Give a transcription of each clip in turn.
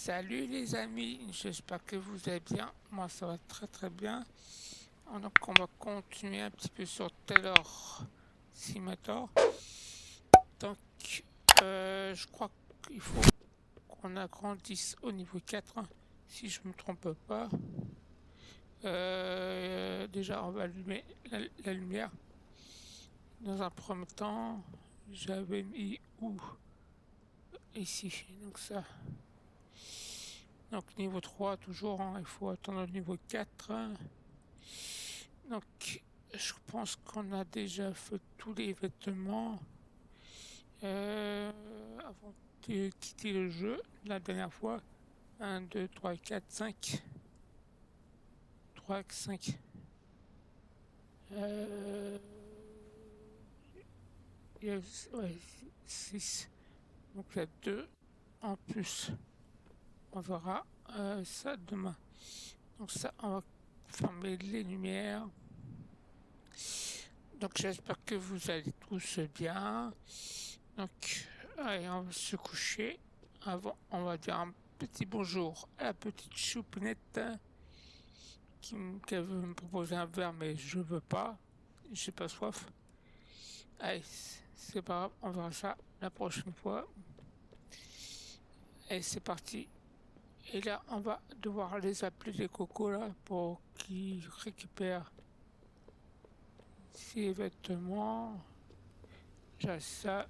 Salut les amis, j'espère que vous allez bien. Moi ça va très très bien. Donc on va continuer un petit peu sur Taylor Simulator. Donc je crois qu'il faut qu'on agrandisse au niveau 4, si je me trompe pas. Déjà on va allumer la lumière. Dans un premier temps, j'avais mis où? Ici, donc ça. Donc niveau 3 toujours, il faut attendre le niveau 4. Donc je pense qu'on a déjà fait tous les vêtements avant de quitter le jeu la dernière fois. 1, 2, 3, 4, 5. 3, 5. Il y a, ouais, 6. Donc il y a 2 en plus. On verra ça demain. Donc ça, on va fermer les lumières. Donc j'espère que vous allez tous bien. Donc allez, on va se coucher. Avant, on va dire un petit bonjour à la petite choupinette qui veut me proposer un verre, mais je veux pas. J'ai pas soif. Allez, c'est pas grave, on verra ça la prochaine fois. Et c'est parti. Et là, on va devoir les appeler les cocos là pour qu'ils récupèrent ces vêtements. J'ai ça.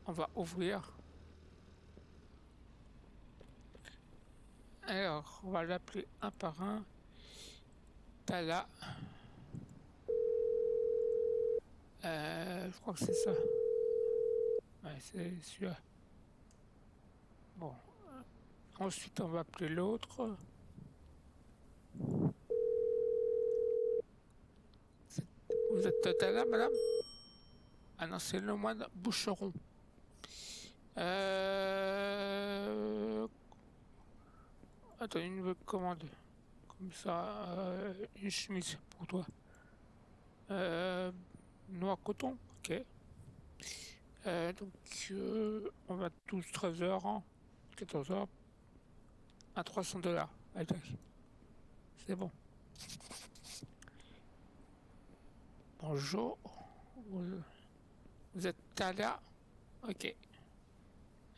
On va ouvrir. Alors, on va l'appeler un par un. Tala. Je crois que c'est ça. Ouais, c'est celui-là. Bon. Ensuite, on va appeler l'autre. Vous êtes Tala, madame? Ah non, c'est le moine Boucheron. Attends, une nouvelle commande. Comme ça, une chemise pour toi. Noir coton, ok. Donc, on va 12-13 heures, 14 heures, à $300. Allez, c'est bon. Bonjour. Vous êtes Talia? Ok.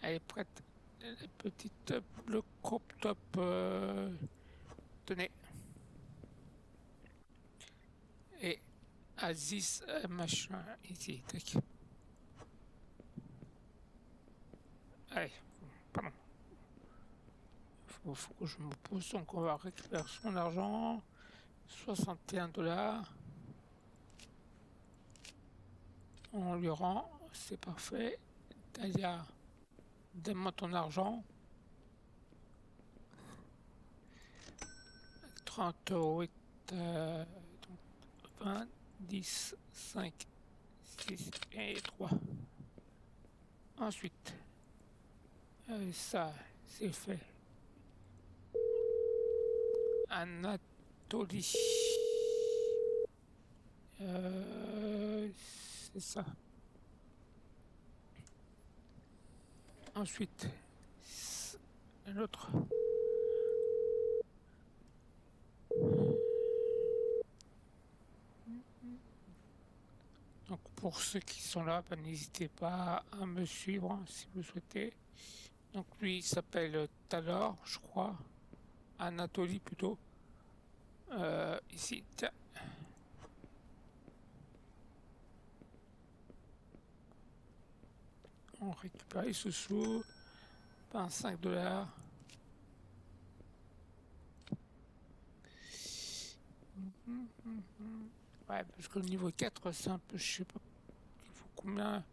Elle est prête. La petite, le crop top. Tenez. Et Aziz, machin, ici. Tac. Allez, pardon. Faut que je me pose. Donc, on va récupérer son argent. $61. On lui rend. C'est parfait. Talia, donne-moi ton argent. 30 €. Donc 20, 10, 5, 6 et 3. Ensuite, ça, c'est fait. Anatolie. C'est ça. Ensuite, l'autre. Donc pour ceux qui sont là, n'hésitez pas à me suivre si vous souhaitez. Donc lui il s'appelle Talor, je crois. Anatolie plutôt. Ici, tiens. On récupère les sous-sous. 25 $. Ouais, parce que le niveau 4, c'est un peu, je sais pas, il faut combien.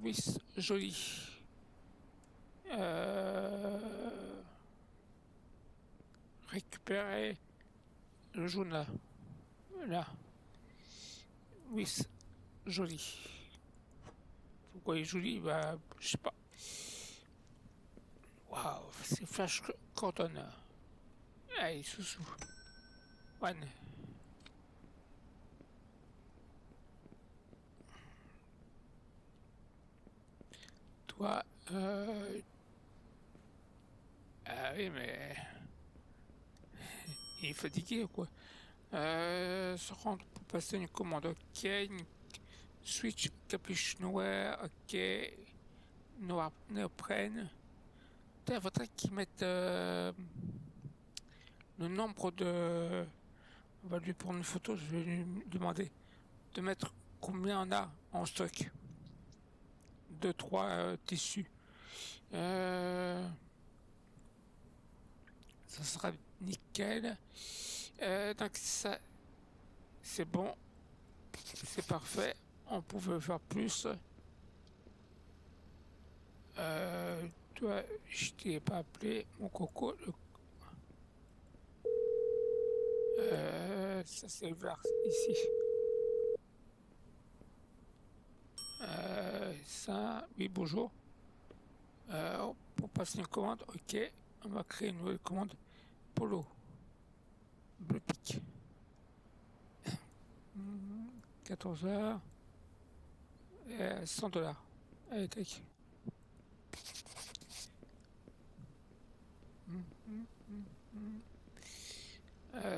Oui, joli. Récupérer le jaune là. Là. Oui, joli. Pourquoi il est joli? Bah, je sais pas. Waouh, c'est Flash Gordon. Allez, sous-sous. One. Toi, oui, mais il est fatigué ou quoi? Se rendre pour passer une commande, ok. Switch, capuche noire, ok. Noir, néoprène. Il faudrait qu'ils mettent le nombre de... On va lui prendre une photo, je vais lui demander de mettre combien on a en stock. 2, 3 tissus. Ça sera nickel. Donc ça, c'est bon. C'est parfait. On pouvait faire plus. Toi, je t'ai pas appelé, mon coco. Ça c'est vers ici. Ça, oui, bonjour. Pour passer une commande, ok. On va créer une nouvelle commande. Polo. Bleu pic. 14 h. 100 $. Allez, tac.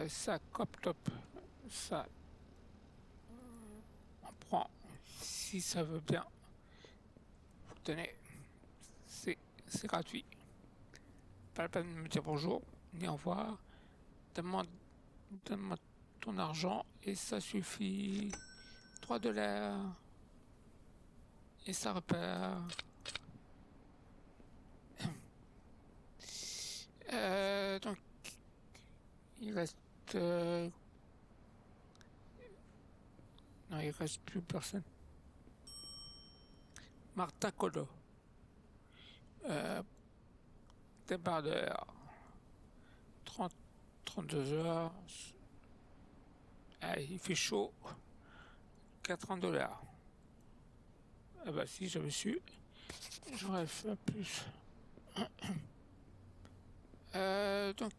Ça, cop top. Ça, on prend si ça veut bien. Tenez, c'est gratuit. Pas la peine de me dire bonjour, ni au revoir. Donne-moi ton argent et ça suffit. 3 $. Et ça repart. Donc, il reste... non, il reste plus personne. Martha Colo. Débardeur. 32 h. Allez, il fait chaud. 80 $. Ah bah si j'avais su, j'aurais fait plus. Donc,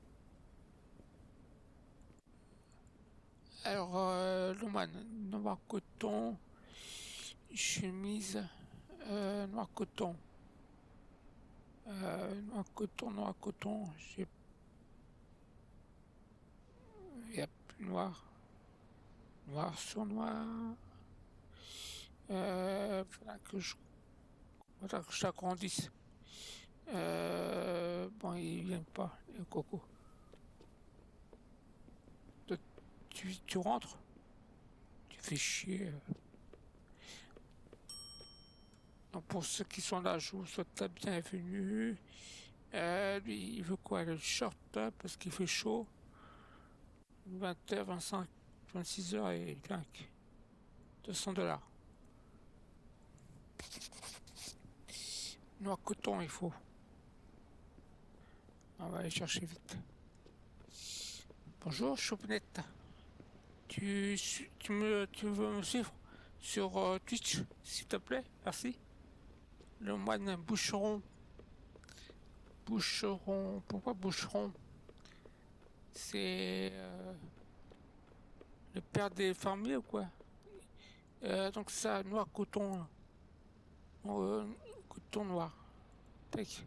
alors, Loman, noir coton, chemise, noir coton. Noir coton, il y a plus noir. Noir sur noir. Faudra que j'agrandisse. Bon, il vient pas, le coco. Tu rentres? Tu fais chier. Donc pour ceux qui sont là, je vous souhaite la bienvenue. Lui, il veut quoi? Le short parce qu'il fait chaud. 20 h, 25, 26 h et 5. 200 $. Noir coton, il faut. On va aller chercher vite. Bonjour, Choupinette. Tu veux me suivre sur Twitch, s'il te plaît? Merci. Le moine Boucheron. Boucheron. Pourquoi Boucheron? C'est le père des fermiers ou quoi? Donc ça, noir coton. Coton noir. Tac.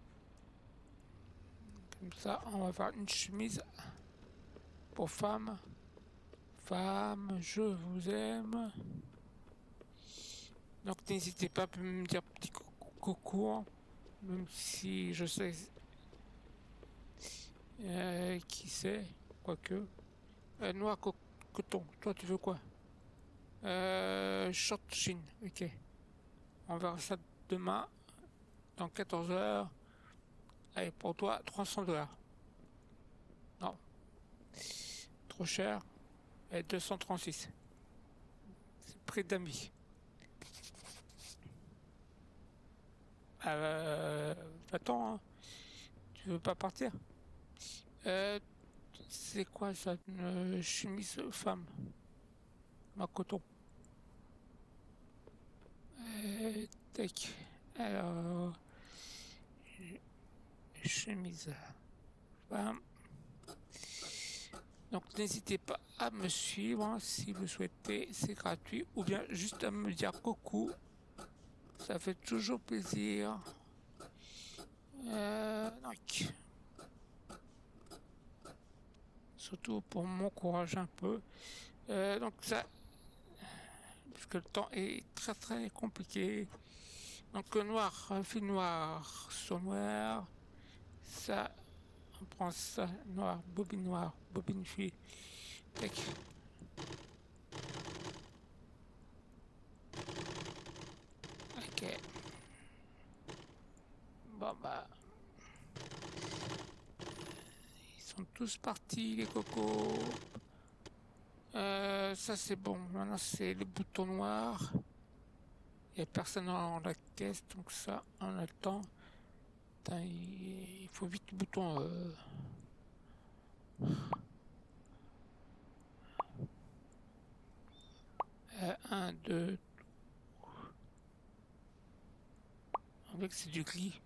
Comme ça, on va faire une chemise pour femme. Femme, je vous aime. Donc n'hésitez pas à me dire petit coucou, même si je sais qui c'est, quoique. Noir coton, toi tu veux quoi? Short jean, ok. On verra ça demain, dans 14 h. Allez, pour toi, 300 $. Non. Trop cher. Et 236. C'est prix d'amis. Attends, hein. Tu veux pas partir? C'est quoi ça? Une chemise femme? Ma coton. Tac. Alors, chemise femme. Donc n'hésitez pas à me suivre si vous souhaitez, c'est gratuit, ou bien juste à me dire coucou, ça fait toujours plaisir. Donc, surtout pour m'encourager un peu. Donc ça, parce que le temps est très très compliqué. Donc noir, fil noir sur noir, ça, on prend ça, noir, bobine fil, tac. Ok. Bon bah, ils sont tous partis les cocos. Ça c'est bon, maintenant c'est le bouton noir. Il n'y a personne dans la caisse, donc ça, on a le temps. Putain, il faut vite le bouton. 1, 2. On voit que c'est du gris.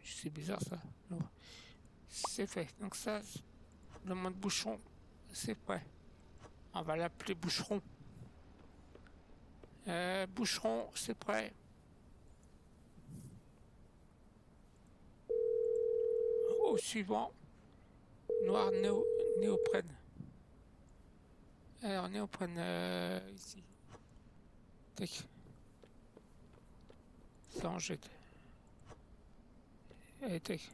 C'est bizarre ça. C'est fait. Donc ça, le mode bouchon, c'est prêt. On va l'appeler boucheron. Boucheron, c'est prêt. Au suivant, noir néoprène. Alors néoprène ici. Tac. Ça en jette. Et tac.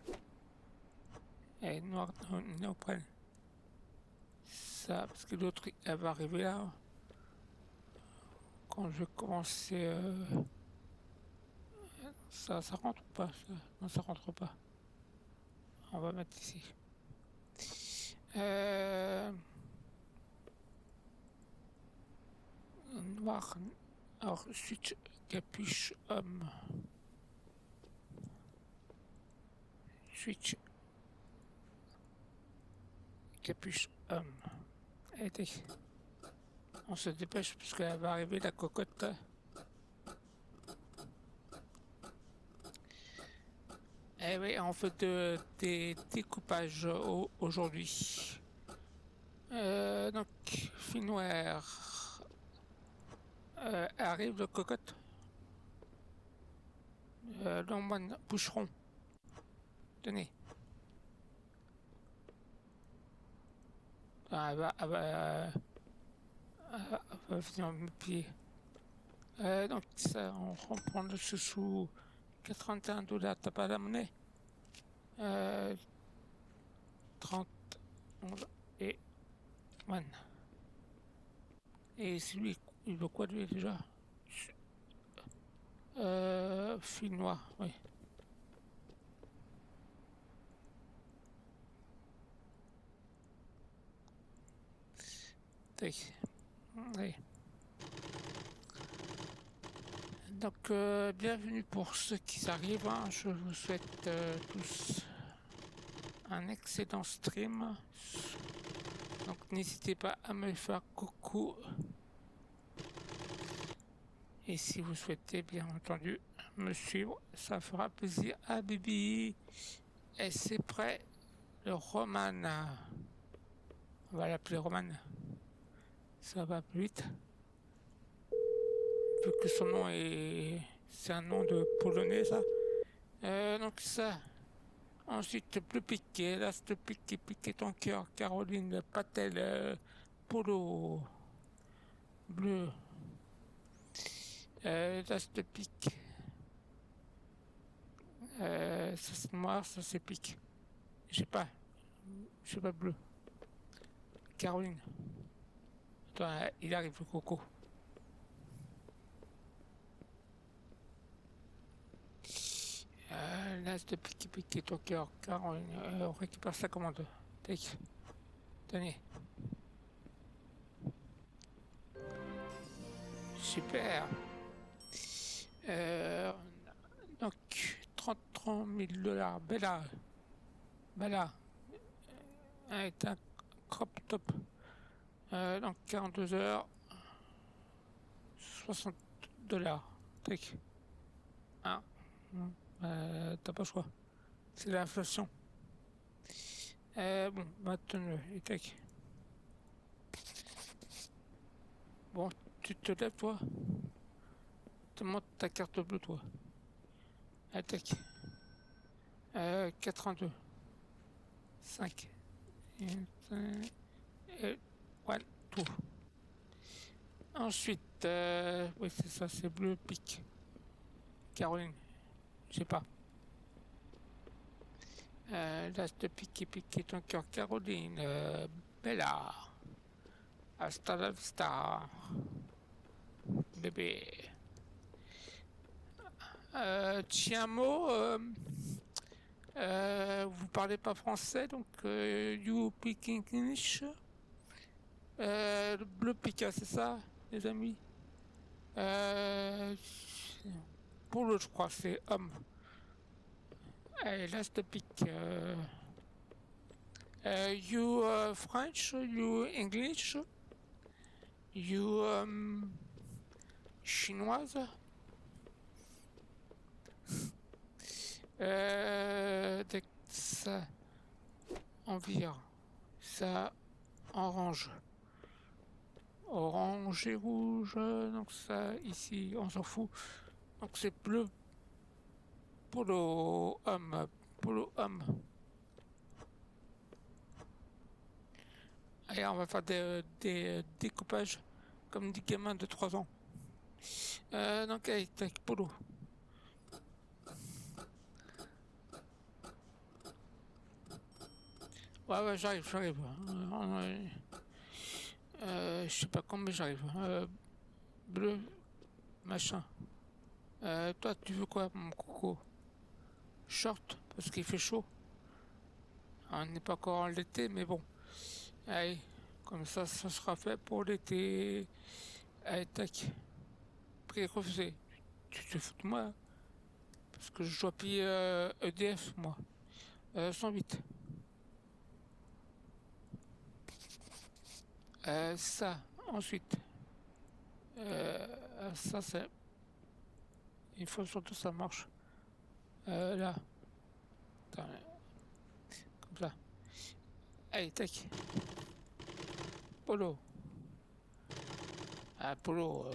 Et noir néoprène. Ça, parce que l'autre, elle va arriver là. Quand je vais commencer... ça rentre pas ça. Non, ça rentre pas. On va mettre ici. Noir. Alors, switch capuche homme. Switch capuche homme. Et on se dépêche parce qu'elle va arriver la cocotte. Eh oui, on fait des découpages aujourd'hui. Donc, fil noir. Arrive le cocotte. L'homme boucheron. Tenez. Ah, elle va venir me pied. Donc ça, on reprend le sous 81 $. T'as pas la monnaie? 30 et 1. Et c'est lui, il veut quoi lui déjà? Fil noir, oui. Tac. Oui. Donc, bienvenue pour ceux qui arrivent. Hein. Je vous souhaite tous un excellent stream. Donc, n'hésitez pas à me faire coucou. Et si vous souhaitez, bien entendu, me suivre, ça fera plaisir à Bibi. Et c'est prêt, le Roman. On va l'appeler Roman. Ça va plus vite. Vu que son nom est... C'est un nom de polonais, ça. Donc ça. Ensuite, bleu piqué. Là, c'est piqué ton cœur. Caroline Patel. Polo. Bleu. Là, c'est pique. Ça c'est noir, ça c'est pique. Je sais pas bleu. Caroline. Attends, il arrive le coco. Là, c'est piqué ton cœur. Caroline, on récupère sa commande. Tac. Tenez. Super. Donc, 33 000 $. Bella. Est un crop top. Donc, 42 heures. 60 $. Tac. Ah. T'as pas le choix. C'est l'inflation. Bon, maintenant, et tac. Bon, tu te lèves, toi. Te montre ta carte bleue, toi. Tac. 82. 5. Et 1, 2. Ensuite, oui, c'est ça, c'est bleu pique. Caroline, je sais pas. L'as de pique et pique ton cœur, Caroline. Bella. Hasta la vista. Bébé. Tiamo, vous parlez pas français, donc you speak English. Le bleu pica, c'est ça, les amis. Pour le, je crois, c'est homme. Allez, last pick. You French, you English, you chinoise. Ça en vire, ça orange, orange et rouge, donc ça ici on s'en fout, donc c'est bleu polo homme, polo homme. Allez, on va faire des découpages comme des gamins de 3 ans. Donc allez, tac, polo. Ouais, j'arrive. Je sais pas comment j'arrive. Bleu, machin. Toi, tu veux quoi, mon coco? Short, parce qu'il fait chaud. On n'est pas encore en l'été, mais bon. Allez, comme ça sera fait pour l'été. Allez, tac. Prix refusé. Tu te fous de moi, hein, parce que je dois payer EDF, moi. 108. Ça, ensuite. Ça, c'est. Il faut surtout que ça marche. Là. Attends, comme ça. Allez, tac. Polo. Ah, Polo.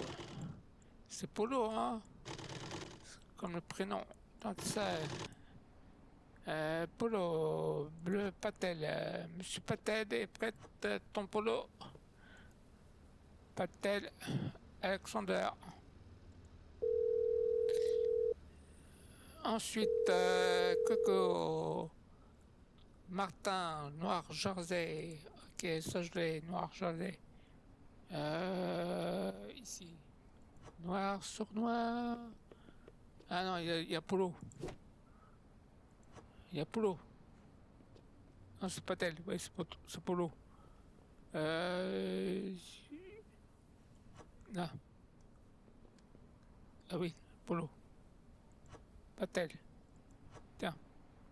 C'est Polo, hein. Comme le prénom. Donc ça. Polo. Bleu Patel. Monsieur Patel est prêt, ton polo. Patel. Alexander. Ensuite, Coco. Martin, noir jersey. Ok, ça je l'ai, noir jersey. Ici. Noir sur noir. Ah non, il y a Polo. Il y a Polo. Non, c'est pas tel. Ouais, c'est Polo. Là. Ah oui, Polo. Pas tel. Tiens,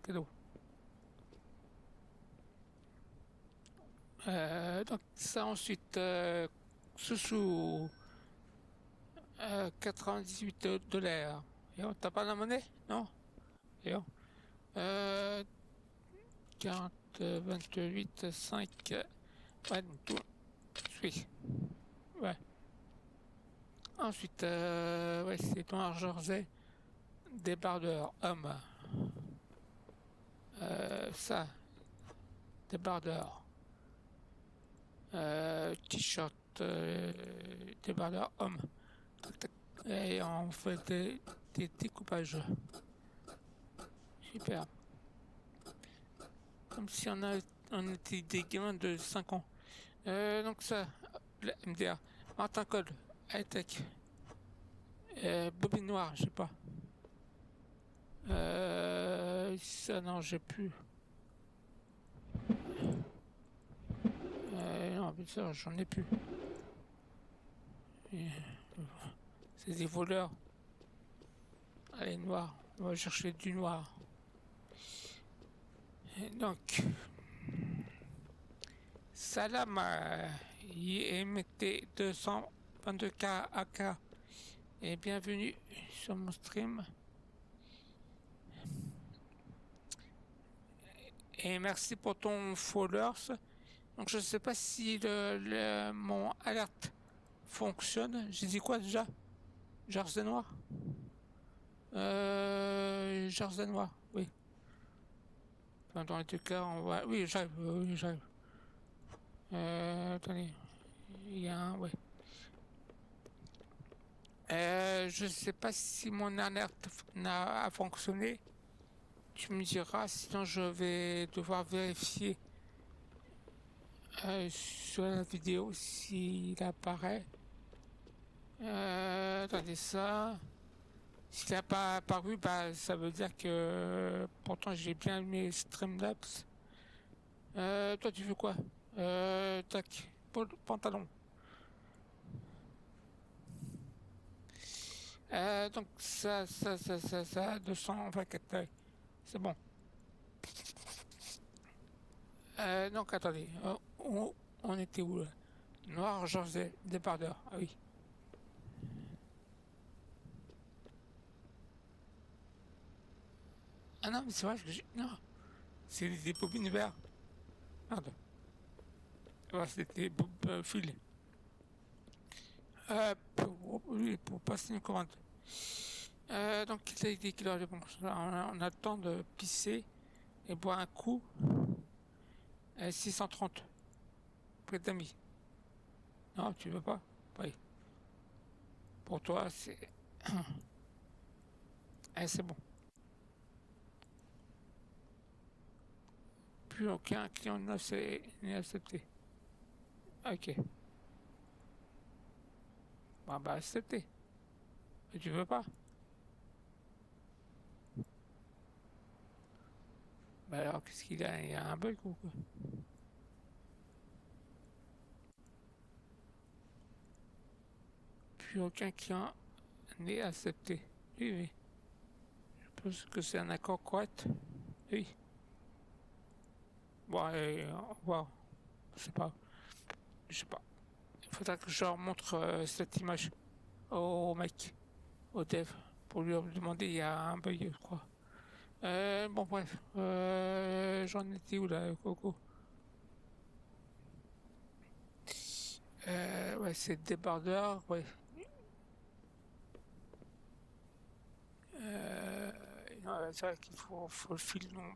cadeau. Donc ça ensuite, sous 98 $. Et on t'as pas la monnaie? Non? Et on, 40, 28, 5, 22, suis. Ouais. Ensuite, ouais, c'est noir jersey, débardeur, homme. Ça, débardeur. T-shirt, débardeur, homme. Et on fait des découpages. Super. Comme si on était des gamins de 5 ans. Donc ça, la MDA. Martin Cole, high-tech. Bobine noire, je sais pas. Ça non, j'ai plus. Non, mais ça, j'en ai plus. C'est des voleurs. Allez, noir. On va chercher du noir. Et donc, Salam IMT 222K AK et bienvenue sur mon stream. Et merci pour ton followers. Donc je sais pas si mon alerte fonctionne. J'ai dit quoi déjà? Jersey noir. Jersey noir, oui. Dans les deux cas, on va... Oui, j'arrive, oui, j'arrive. Attendez. Il y a un... Ouais. Je sais pas si mon alerte a fonctionné. Tu me diras, sinon je vais devoir vérifier sur la vidéo s'il apparaît. Attendez ça. S'il n'a pas apparu, bah ça veut dire que pourtant j'ai bien mes Streamlabs. Toi tu veux quoi? Tac, pantalon. Donc ça, 224, ouais. C'est bon. Donc attendez, on était où là? Noir, José, débardeur, ah oui. Ah non, mais c'est vrai que j'ai... Non, c'est des bobines vertes. Merde. Ouais, c'était fil. Oui, pour passer une commande. Donc il a dit qu'il aurait bon. On a le temps de pisser et boire un coup. 630. Près d'amis. Non, tu veux pas? Oui. Pour toi, c'est... c'est bon. Plus aucun client n'est accepté. Ok. Bon, bah accepté. Mais tu veux pas? Bah alors, qu'est-ce qu'il a? Il y a un bug ou quoi? Plus aucun client n'est accepté. Oui, oui. Je pense que c'est un accord correct. Oui. Bon, wow. Je sais pas. Je sais pas. Il faudra que je leur montre cette image au mec, au dev, pour lui demander, il y a un bug, je crois. Bon, bref. J'en étais où là, Coco? Ouais, c'est débardeur, ouais. Non, c'est vrai qu'il faut le fil long.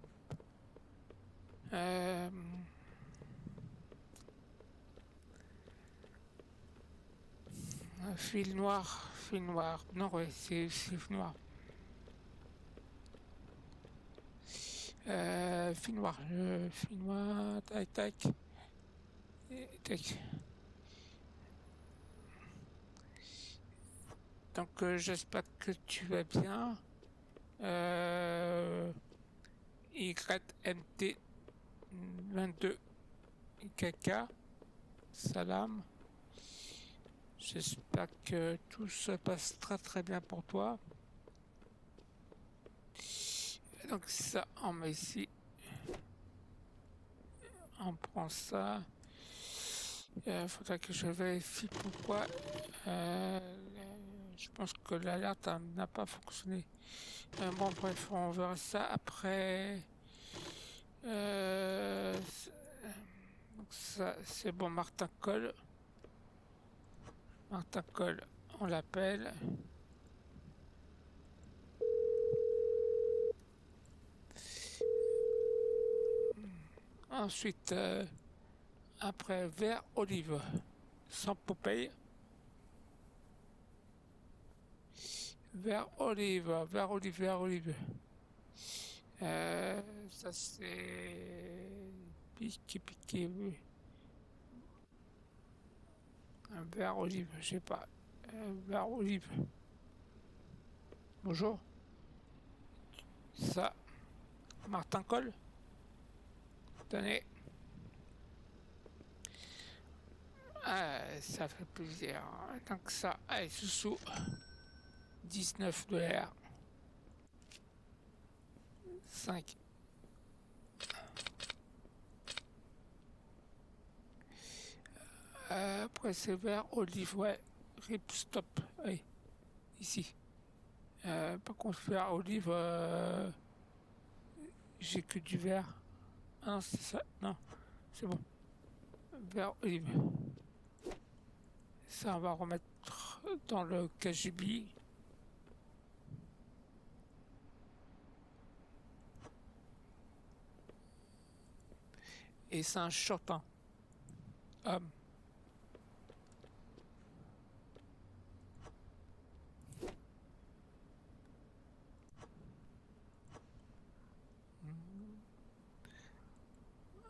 Fil noir, fil noir. Non, ouais, c'est fil noir. Fil noir, fil noir, tac, tac. Tac. Donc, j'espère que tu vas bien. YMT 22 KK, salam. J'espère que tout se passe très très bien pour toi. Donc ça, on met ici. On prend ça. Il faudra que je vérifie pourquoi. Je pense que l'alerte n'a pas fonctionné. Bon bref, on verra ça après. Donc ça, c'est bon, Martin Cole. Martin Cole, on l'appelle. Ensuite, après, vert olive, sans Popeye. Vert olive, vert olive, vert olive. Ça c'est piqué, oui. Un vert olive, je sais pas. Vert olive. Bonjour. Ça, Martin Cole. Tenez. Ça fait plaisir. Tant que ça, allez, sous 19 $. 5. Après c'est vert, olive, ouais. Rip stop. Oui, ici. Par contre, vert, olive, j'ai que du vert. Ah non, c'est ça. Non, c'est bon. Vert, olive. Ça, on va remettre dans le KGB. Et c'est un short, hein. Homme.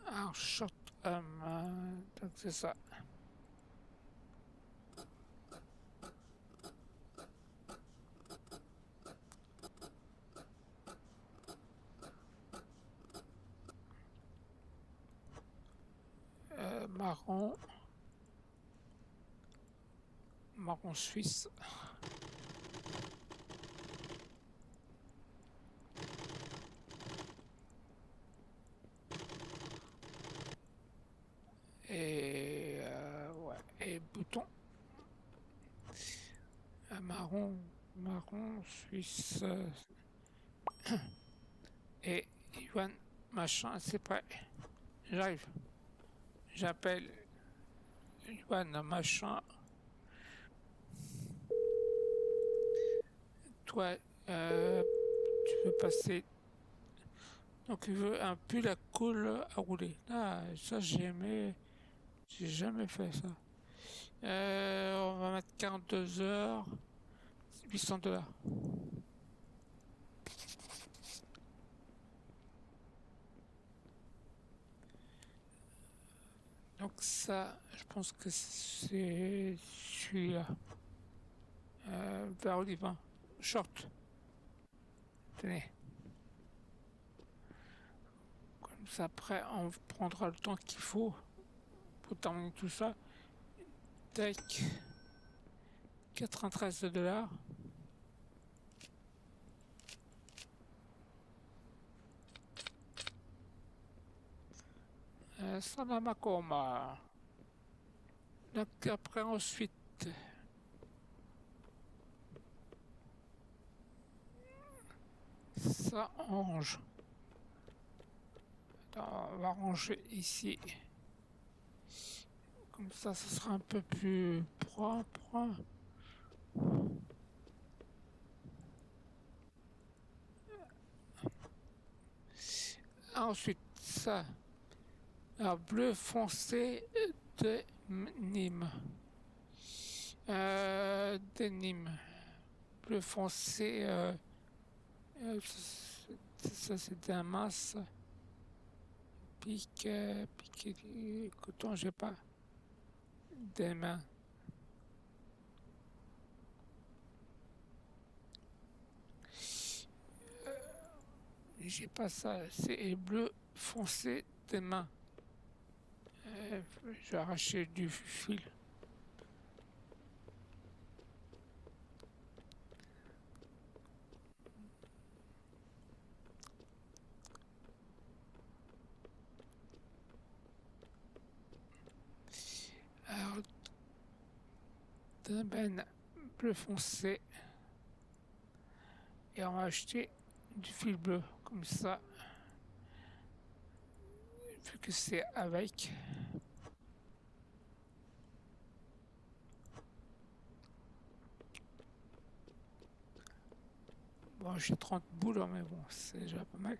Un short homme. Donc c'est ça. Marron. Marron suisse. Et ouais. Et bouton. Marron. Marron suisse. Et Yuan machin, c'est prêt. J'arrive. J'appelle Yuan machin. Toi, tu veux passer. Donc il veut un pull à col à rouler. Ah, ça j'ai aimé. J'ai jamais fait ça. On va mettre 42 heures. 800 $. Donc ça, je pense que c'est celui-là. Vert olive. Short. Tenez. Comme ça, après, on prendra le temps qu'il faut pour terminer tout ça. Tac. 93 $. Sanamakoma. Donc après, ensuite, ça range. Attends, on va ranger ici. Comme ça sera un peu plus propre. Ensuite, ça. Alors, bleu foncé de Nîmes. De Nîmes. Bleu foncé. Ça, c'est un mince. Pique coton, j'ai pas des mains. J'ai pas ça, c'est bleu foncé des mains. J'ai arraché du fil. Alors, d'un ben bleu foncé. Et on va acheter du fil bleu, comme ça. Vu que c'est avec. Bon, j'ai 30 boules, mais bon, c'est déjà pas mal.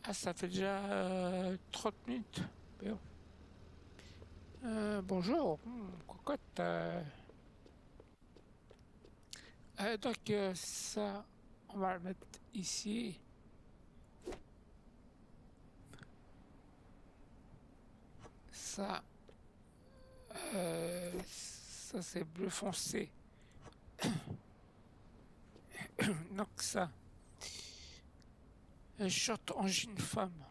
Ah, ça fait déjà 30 minutes. Bon. Bonjour, cocotte. Donc ça, on va le mettre ici. Ça, ça c'est bleu foncé. Donc ça, un short en jean femme.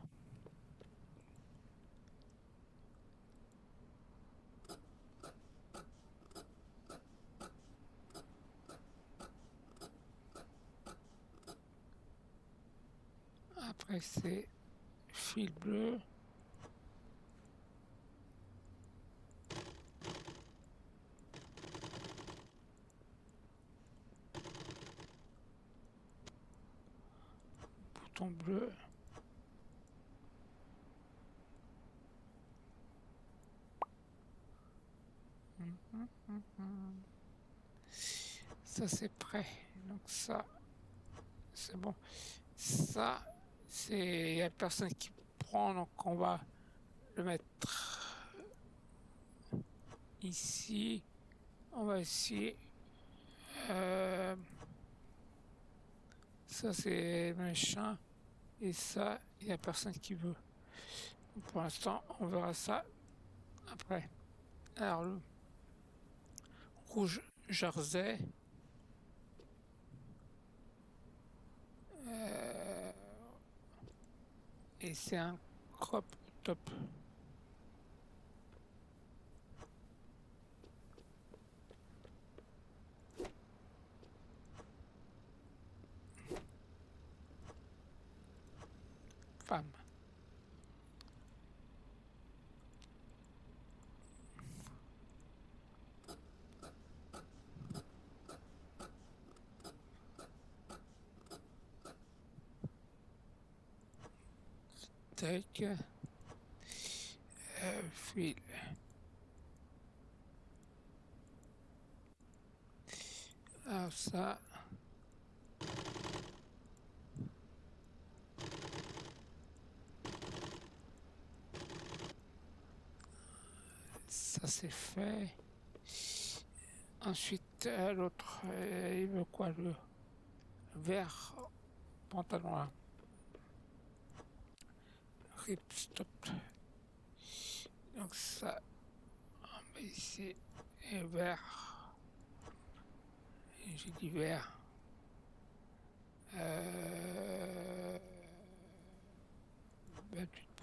Après c'est fil bleu. Bouton bleu. Ça c'est prêt. Donc ça, c'est bon. Ça, Il y a personne qui prend, donc on va le mettre ici. On va essayer. Ça c'est machin. Et ça, il n'y a personne qui veut. Pour l'instant, on verra ça après. Alors, le rouge jersey. Et c'est un crop top. Femme. Tac. Fil. Alors ça. Ça c'est fait. Ensuite, l'autre, il veut quoi, le vert pantalon là. Ripstop. Donc ça, on met ici, et vert. Et j'ai dit vert.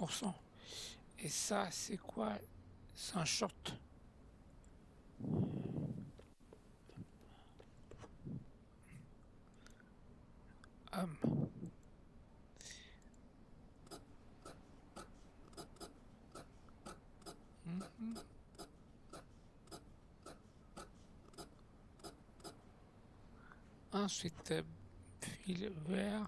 28%. Et ça, c'est quoi? C'est un short. Homme. Ensuite, fil vert.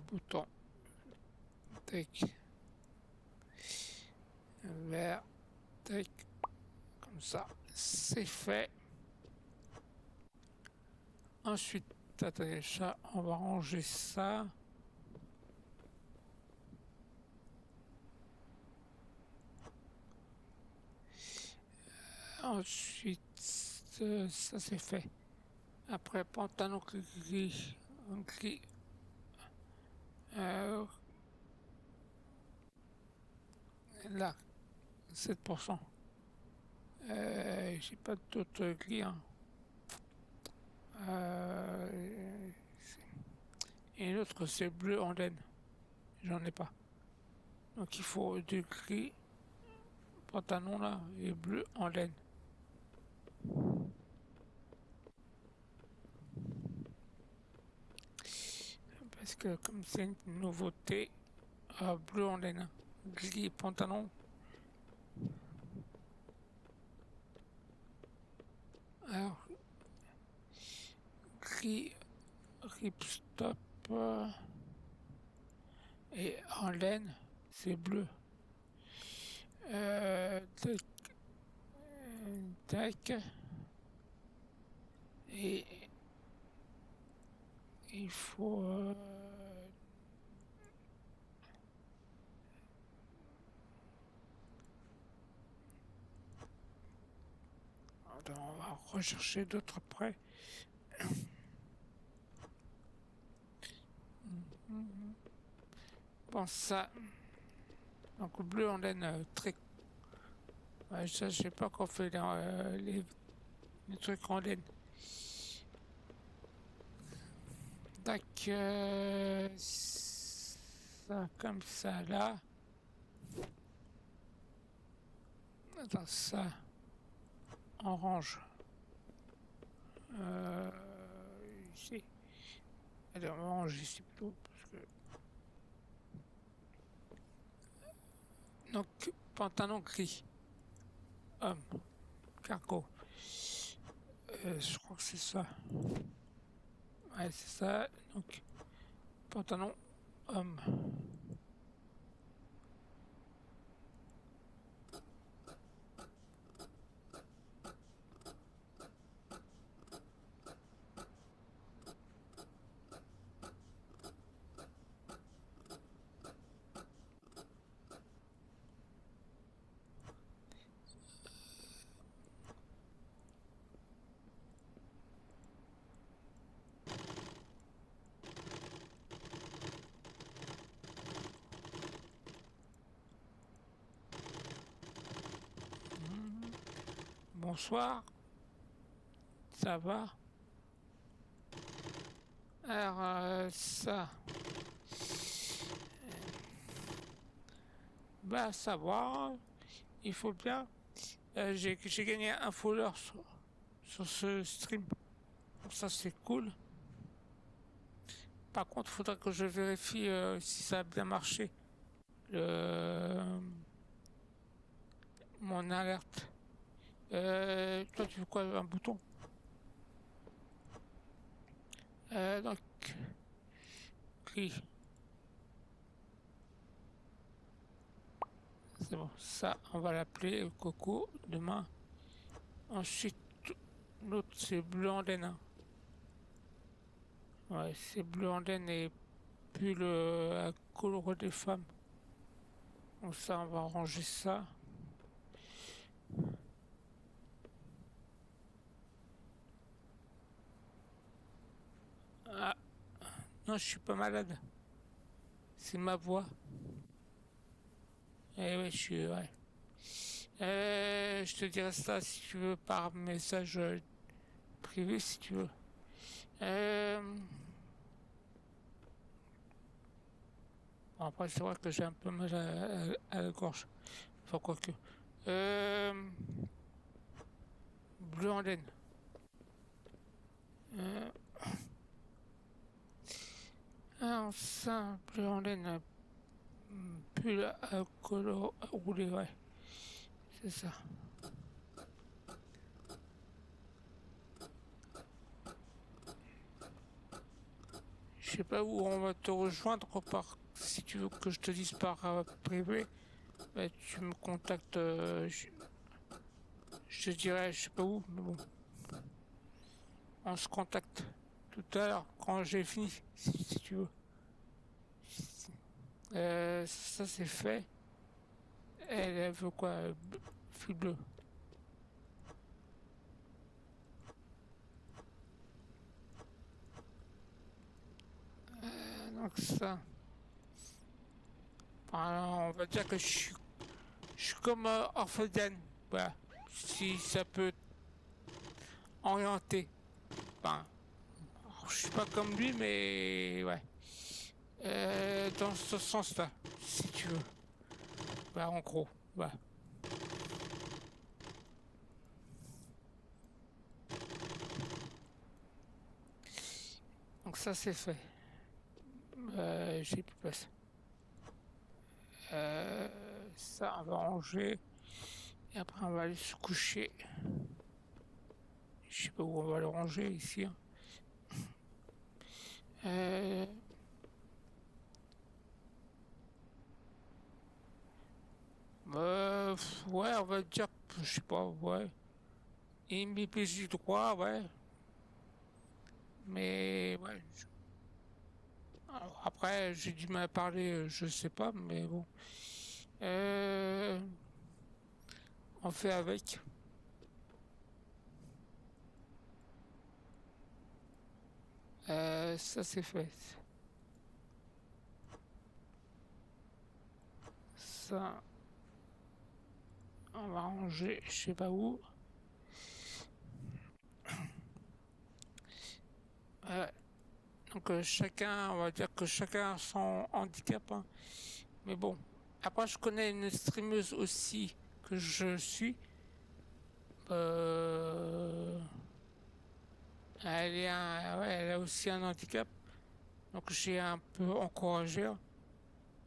Bouton. Tac. Vert. Tac. Comme ça. C'est fait. Ensuite, attendez ça, on va ranger ça. Ensuite, ça c'est fait. Après, pantalon gris, gris. Là, 7%. J'ai pas d'autres gris. Hein. Et l'autre, c'est bleu en laine. J'en ai pas. Donc il faut du gris, pantalon là, et bleu en laine. Parce que comme c'est une nouveauté, bleu en laine, gris pantalon. Alors, gris, ripstop et en laine, c'est bleu. Tac, tac. Et il faut on va rechercher d'autres après. Bon, ça. Donc, bleu en laine très. Ouais, ça, je sais pas qu'on fait les trucs en laine. Tac. Ça, comme ça, là. Attends, ça. Orange. Ici. Allez, on va ranger ici plutôt. Parce que... Donc, pantalon gris. Homme. Cargo. Je crois que c'est ça. Ouais, c'est ça. Donc, pantalon homme. bonsoir. Ça va? Alors, ça. Bah, ça va. Il faut bien. J'ai gagné un follower sur ce stream. Donc ça, c'est cool. Par contre, il faudra que je vérifie si ça a bien marché. Mon alerte. Toi, tu veux quoi? Un bouton? Donc, oui. C'est bon, ça, on va l'appeler Coco demain. Ensuite, l'autre, c'est Bleu Andenne. Hein. Ouais, c'est Bleu Andenne et puis le coloré des femmes. Donc ça, on va ranger ça. Ah, non, je suis pas malade. C'est ma voix. Eh ouais, je suis... Ouais. Je te dirai ça si tu veux par message privé si tu veux. Bon, après c'est vrai que j'ai un peu mal à la gorge. Enfin quoique. Bleu en laine. Alors ça, bleu en laine. Pull à color roulé, ouais. C'est ça. Je sais pas où on va te rejoindre par si tu veux que je te dise par privé, bah, tu me contactes. Je te dirai, je sais pas où, mais bon. On se contacte tout à l'heure quand j'ai fini, si tu veux. Ça c'est fait. Elle veut quoi? Fil bleu. Donc ça. Alors, on va dire que je suis comme orpheline. Voilà. Si ça peut orienter. Enfin, je suis pas comme lui, mais ouais. Dans ce sens-là, si tu veux. Bah, en gros, voilà. Donc ça, c'est fait. J'ai plus de place. Ça, on va ranger. Et après, on va aller se coucher. Je sais pas où on va le ranger, ici. Hein. Ouais, on va dire, je sais pas, ouais. Il m'y du droit, ouais. Mais, ouais. Alors, après, j'ai du mal à parler, je sais pas, mais bon. On fait avec. Ça, c'est fait. Ça, on va ranger, je sais pas où. Donc chacun, on va dire que chacun a son handicap. Hein. Mais bon, après je connais une streameuse aussi que je suis. Ouais, elle a aussi un handicap. Donc j'ai un peu encouragé. Hein.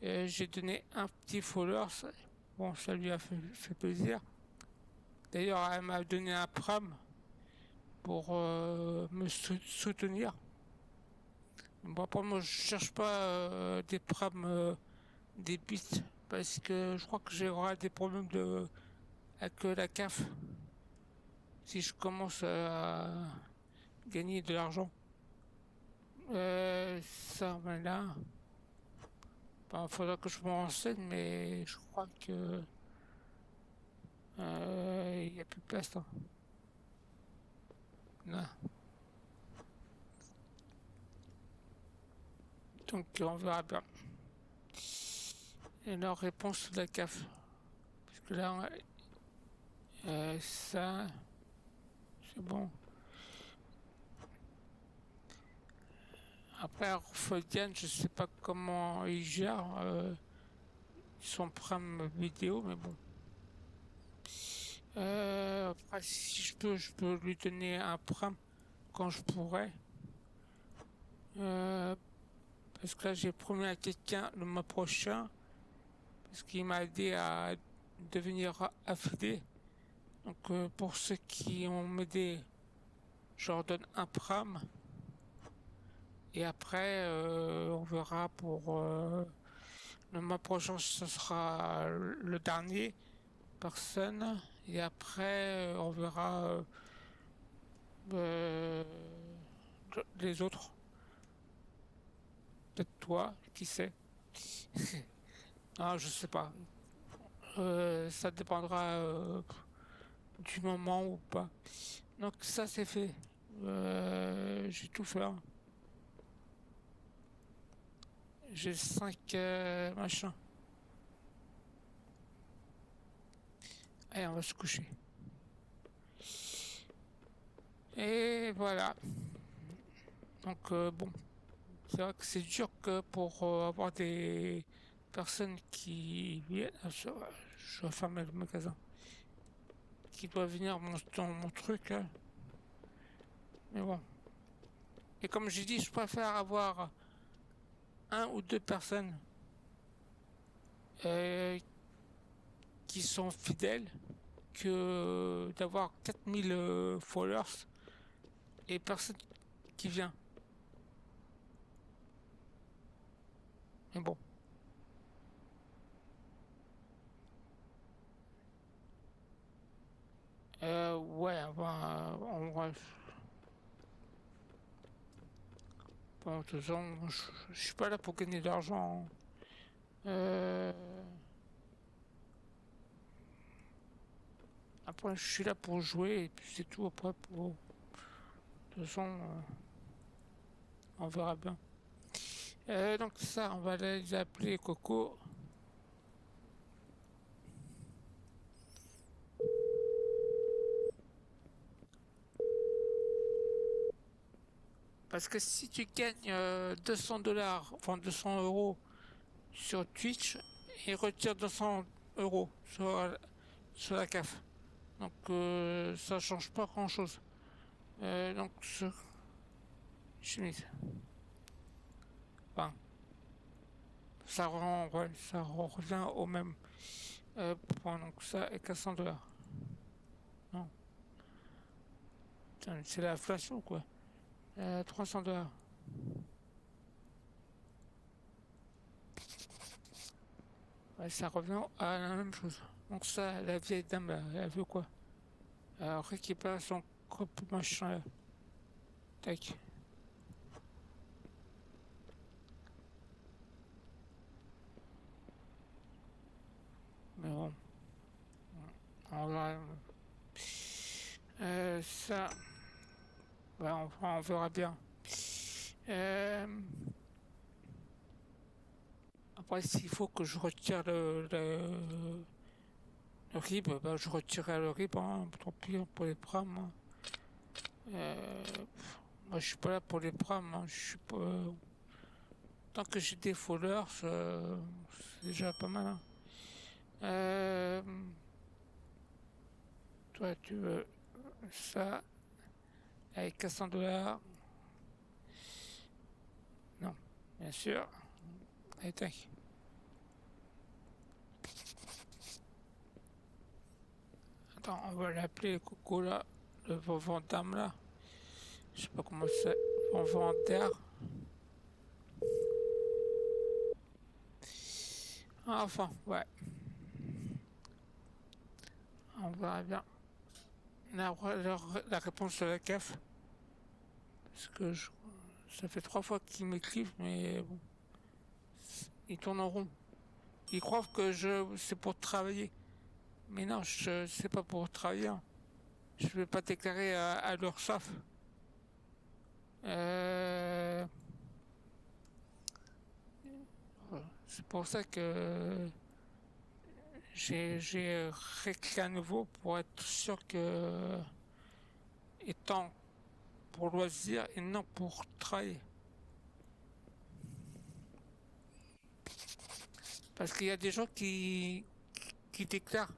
J'ai donné un petit follower. Bon, ça lui a fait plaisir. D'ailleurs, elle m'a donné un pram pour me soutenir. Bon, pour moi, je cherche pas des prams, des bits, parce que je crois que j'aurai des problèmes avec la CAF si je commence à gagner de l'argent. Ça, voilà. Bon, faudra que je me renseigne, mais je crois que il n'y a plus de place. Hein. Non. Donc on verra bien. Et leur réponse de la CAF. Parce que là, ça. c'est bon. Après, Orpheus, je sais pas comment il gère son Prime Vidéo, mais bon. Après, si je peux lui donner un Prime quand je pourrais. Parce que là, j'ai promis à quelqu'un le mois prochain, parce qu'il m'a aidé à devenir affilié. Donc, pour ceux qui ont m'aidé, je leur donne un Prime. Et après, on verra pour le mois prochain, ce sera le dernier personne. Et après, on verra euh, les autres. Peut-être toi, qui sait. Ah, je sais pas. Ça dépendra du moment ou pas. Donc ça c'est fait. J'ai tout fait, hein. J'ai 5 machins. Allez, on va se coucher. Et voilà. Donc bon, c'est vrai que c'est dur que pour avoir des personnes qui viennent. Je vais fermer le magasin. Qui doivent venir dans mon truc, hein. Mais bon. Et comme j'ai dit, je préfère avoir un ou deux personnes euh, qui sont fidèles que d'avoir 4000 followers et personne qui vient. Mais bon. Ouais, enfin, en vrai. Bon, de toute façon, je suis pas là pour gagner de l'argent. Euh, Après, je suis là pour jouer et puis c'est tout. Après, pour. De toute façon, on verra bien. Donc, ça, on va les appeler Coco. Parce que si tu gagnes 200 $, enfin 200 € sur Twitch, ils retirent 200 € sur la CAF. Donc ça change pas grand chose. Donc chemise. Enfin, ouais, ça revient au même point. Donc ça est qu'à 100 $. Non, c'est l'inflation quoi. 300 $. Ouais, ça revient à la même chose. Donc ça, la vieille dame là, elle veut quoi? Récupère son coupe machin là. Tac. Mais bon, ça, ouais, on verra bien. Euh, Après, s'il faut que je retire le RIB, bah, je retirerai le RIB, hein, tant pis hein, pour les primes, hein. Moi, je suis pas là pour les primes, hein, je suis pas. Tant que j'ai des followers, c'est déjà pas mal, hein. Euh, Toi, tu veux ça avec 400 $? Non, bien sûr. Allez, tac. Attends, on va l'appeler Coco là, le Vendame là. Je sais pas comment c'est. Vendeur. Enfin, ouais. On verra bien. La réponse de la CAF. Parce que ça fait 3 fois qu'ils m'écrivent, mais bon. Ils tournent en rond. Ils croient que c'est pour travailler. Mais non, c'est pas pour travailler, hein. Je vais pas déclarer à l'URSSAF. Euh, c'est pour ça que j'ai réclamé à nouveau pour être sûr que et temps pour loisir et non pour travailler. Parce qu'il y a des gens qui déclarent,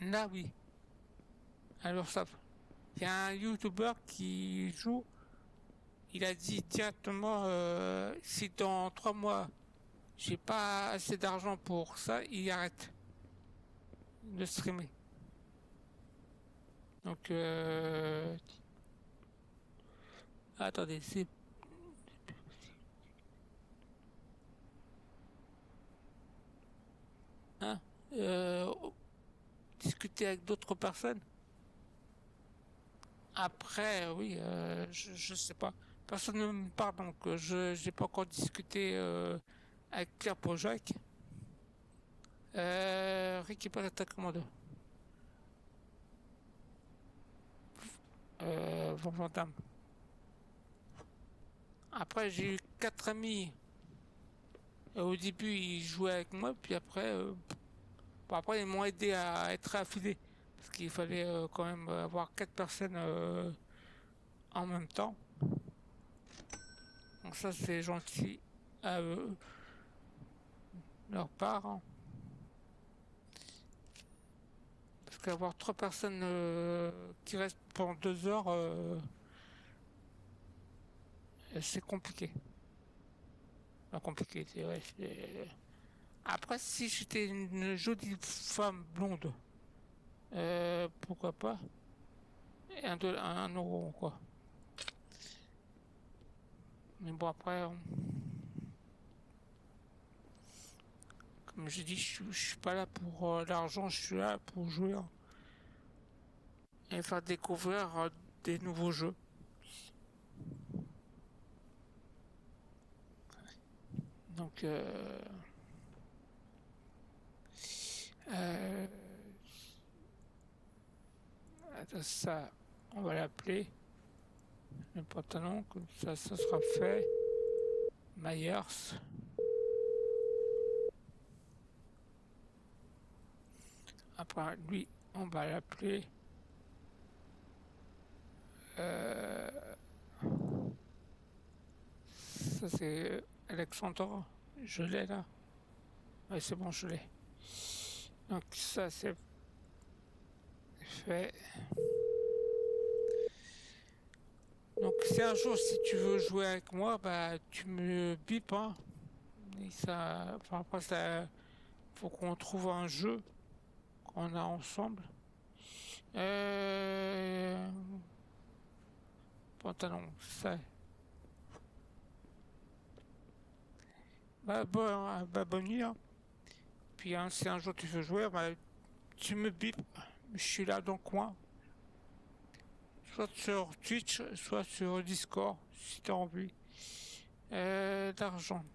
là oui, alors ça, il y a un YouTuber qui joue, il a dit directement, si dans 3 mois j'ai pas assez d'argent pour ça, il arrête de streamer. Donc, attendez, c'est... Hein, euh, discuter avec d'autres personnes. Après, oui, je sais pas. Personne ne me parle, donc je j'ai pas encore discuté avec Pierre Pojac. Récupérer ta commande. Vandame. Après, j'ai eu 4 amis. Au début, ils jouaient avec moi, puis après, bon, après ils m'ont aidé à être affilié. Parce qu'il fallait quand même avoir 4 personnes en même temps. Donc ça, c'est gentil à eux, leur part, hein. Parce qu'avoir 3 personnes qui restent pendant 2 heures, c'est compliqué. Pas compliqué, c'est vrai. Après, si j'étais une jolie femme blonde, pourquoi pas? Et 1 euro, quoi. Mais bon, après, comme j'ai dit, je suis pas là pour l'argent, je suis là pour jouer, hein, et faire découvrir des nouveaux jeux. Donc, euh, ça, on va l'appeler le pantalon, comme ça sera fait. Myers. Après, lui, on va l'appeler. Euh, ça, c'est Alexandre. Je l'ai là. Ouais, c'est bon, je l'ai. Donc, ça, c'est fait. Donc, si un jour, si tu veux jouer avec moi, bah, tu me bipes, hein. Et ça, enfin, après, ça, faut qu'on trouve un jeu qu'on a ensemble. Euh, pantalon, ça. Bah, bonne nuit, hein. Puis, hein, si un jour tu veux jouer, bah, tu me bipes. Je suis là dans le coin. Soit sur Twitch, soit sur Discord, si t'as envie. D'argent.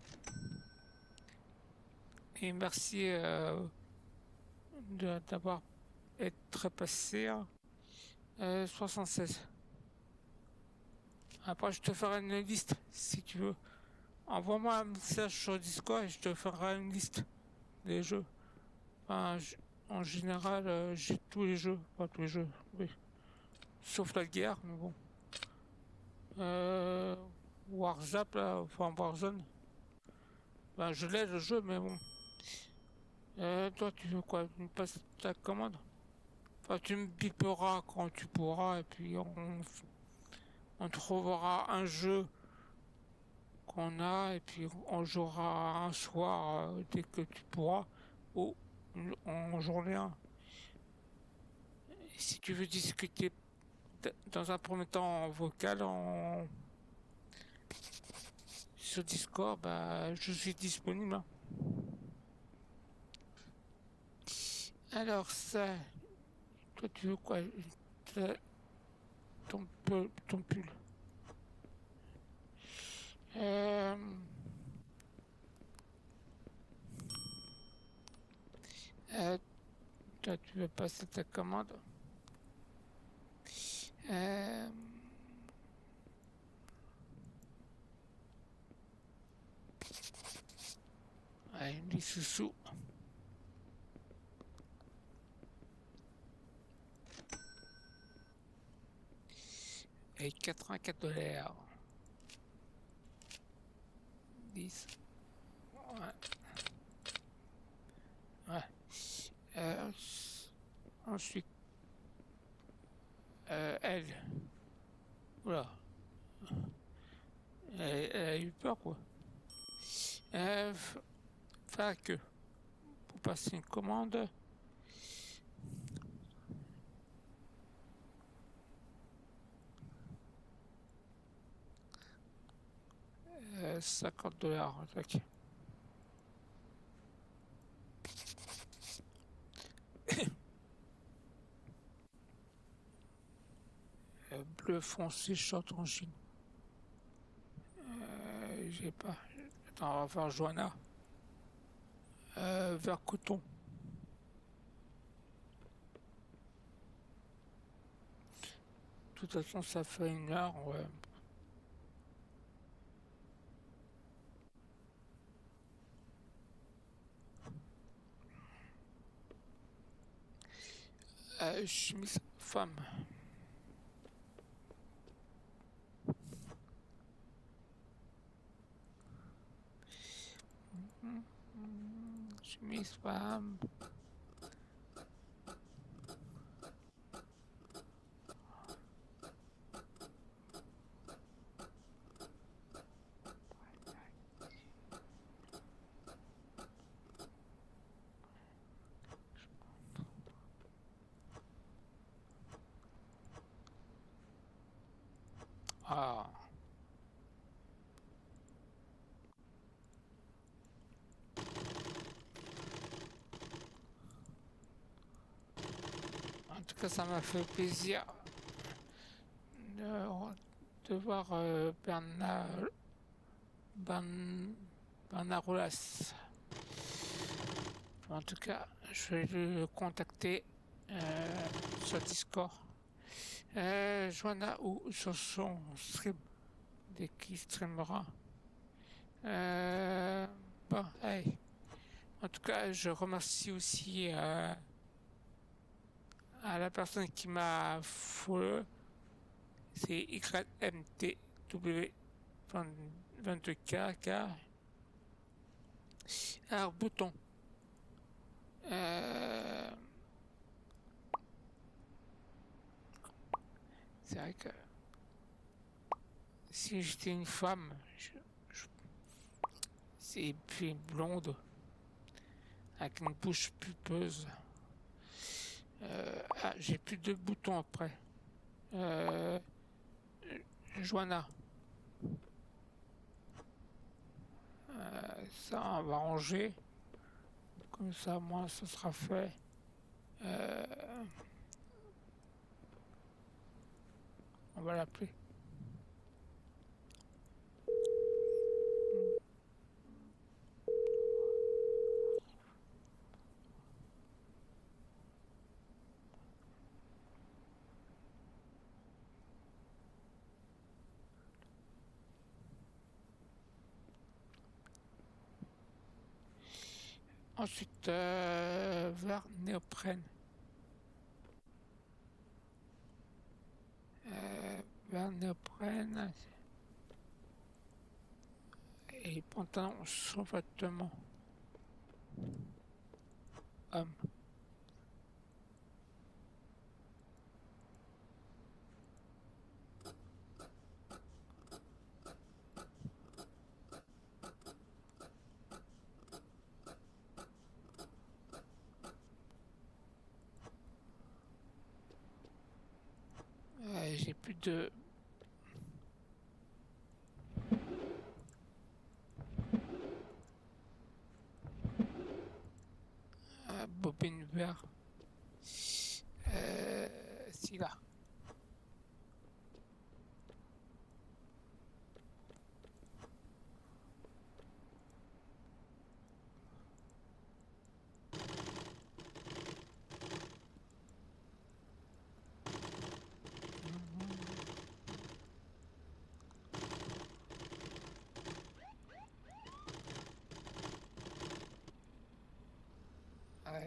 Et merci d'avoir été passé, hein. 76. Après, je te ferai une liste si tu veux. Envoie-moi un message sur Discord et je te ferai une liste des jeux. Enfin, en général, j'ai tous les jeux. Pas tous les jeux, oui. Sauf la guerre, mais bon. Warzap, là, enfin Warzone. Ben, je l'ai le jeu, mais bon. Toi, tu veux quoi? Tu me passes ta commande? Enfin, tu me biperas quand tu pourras, et puis on trouvera un jeu qu'on a, et puis on jouera un soir dès que tu pourras, ou en journée 1. Si tu veux discuter dans un premier temps en vocal, sur Discord, bah, je suis disponible, hein. Alors ça, toi tu veux quoi? Ton pull. Euh, euh, toi tu veux passer ta commande? Euh, ouais, les sous-sous. Et 84 $. 10. Ouais. Ouais. Euh, ensuite, elle. Oula. Elle a eu peur, quoi. Faire que. Pour passer une commande. 50 $. Ok. Bleu foncé, short en jean. J'ai pas. Attends, on va faire Joanna. Vert coton. De toute façon, ça fait 1 heure. Ouais. Chemise femme. Chemise femme. Ah. En tout cas, ça m'a fait plaisir de voir Bernard Rolas. En tout cas, je vais le contacter sur Discord. Joanna ou sur son stream, dès qu'il streamera. Bon, hey. En tout cas, je remercie aussi à la personne qui m'a follow. C'est YMTW22K. Alors, bouton. C'est vrai que si j'étais une femme, c'est puis blonde, avec une bouche pulpeuse. J'ai plus de boutons après. Joanna. Ça, on va ranger. Comme ça, moi, ça sera fait. On va l'appeler. Ensuite, vers néoprène. Vers néoprène. Et pantalon sans vêtements. Homme. J'ai plus de... bobine vert. Si là.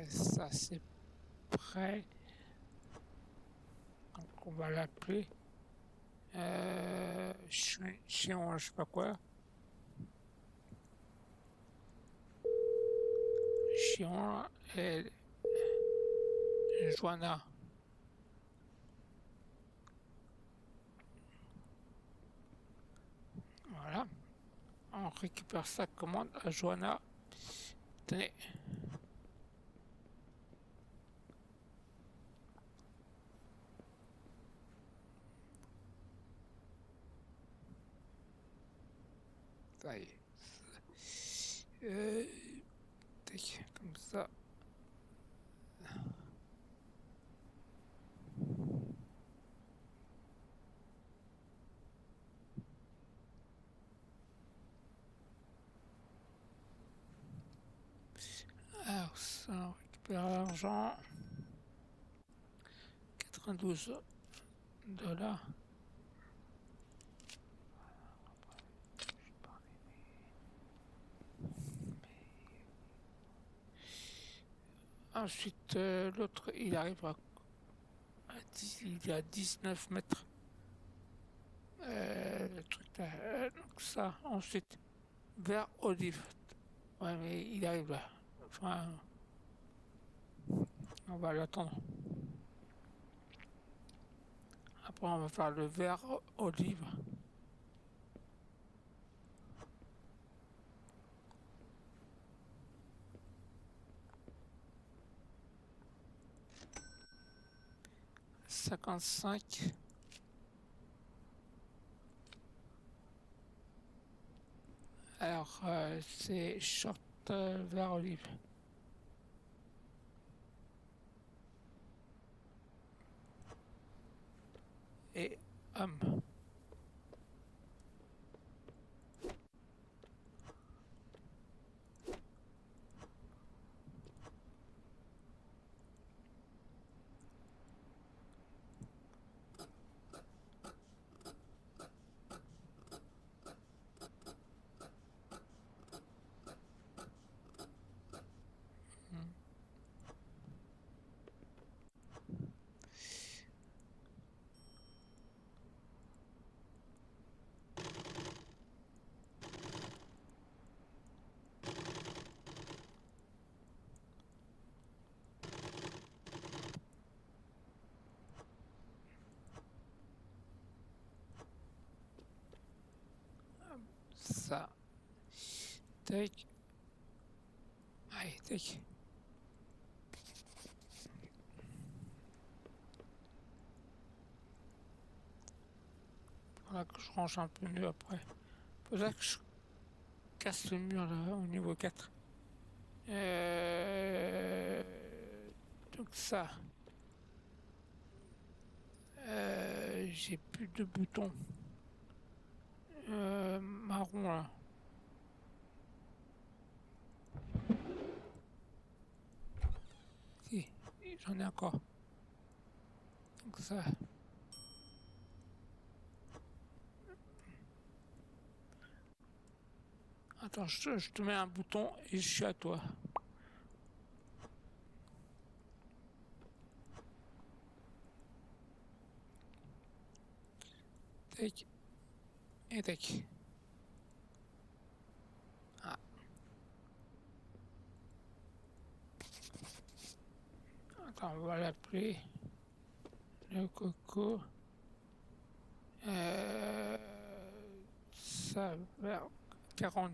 Ça c'est prêt. Donc on va l'appeler. Chion, je sais pas quoi. Chion et Joanna. Voilà. On récupère sa commande à Joanna. Tenez. Ça y est. Comme ça. Alors ça, on récupère l'argent. 92 $. Ensuite, l'autre, il arrive il est à 19 mètres. Le truc là. Donc ça, ensuite, vers Olive. Ouais, mais il arrive là. Enfin, on va l'attendre. Après, on va faire le vert Olive. « 55. Alors, c'est short vert olive. Et homme. Ça. Tac. Allez, tac. Faudra que je range un peu mieux après. Faudra que je casse le mur là au niveau 4. Donc ça. J'ai plus de boutons. Marron là. Si, j'en ai encore. Donc ça. Attends, je te mets un bouton et je suis à toi. Tac. Et tac. Ah. Attends, on va l'appeler le coco. Ça vers 40.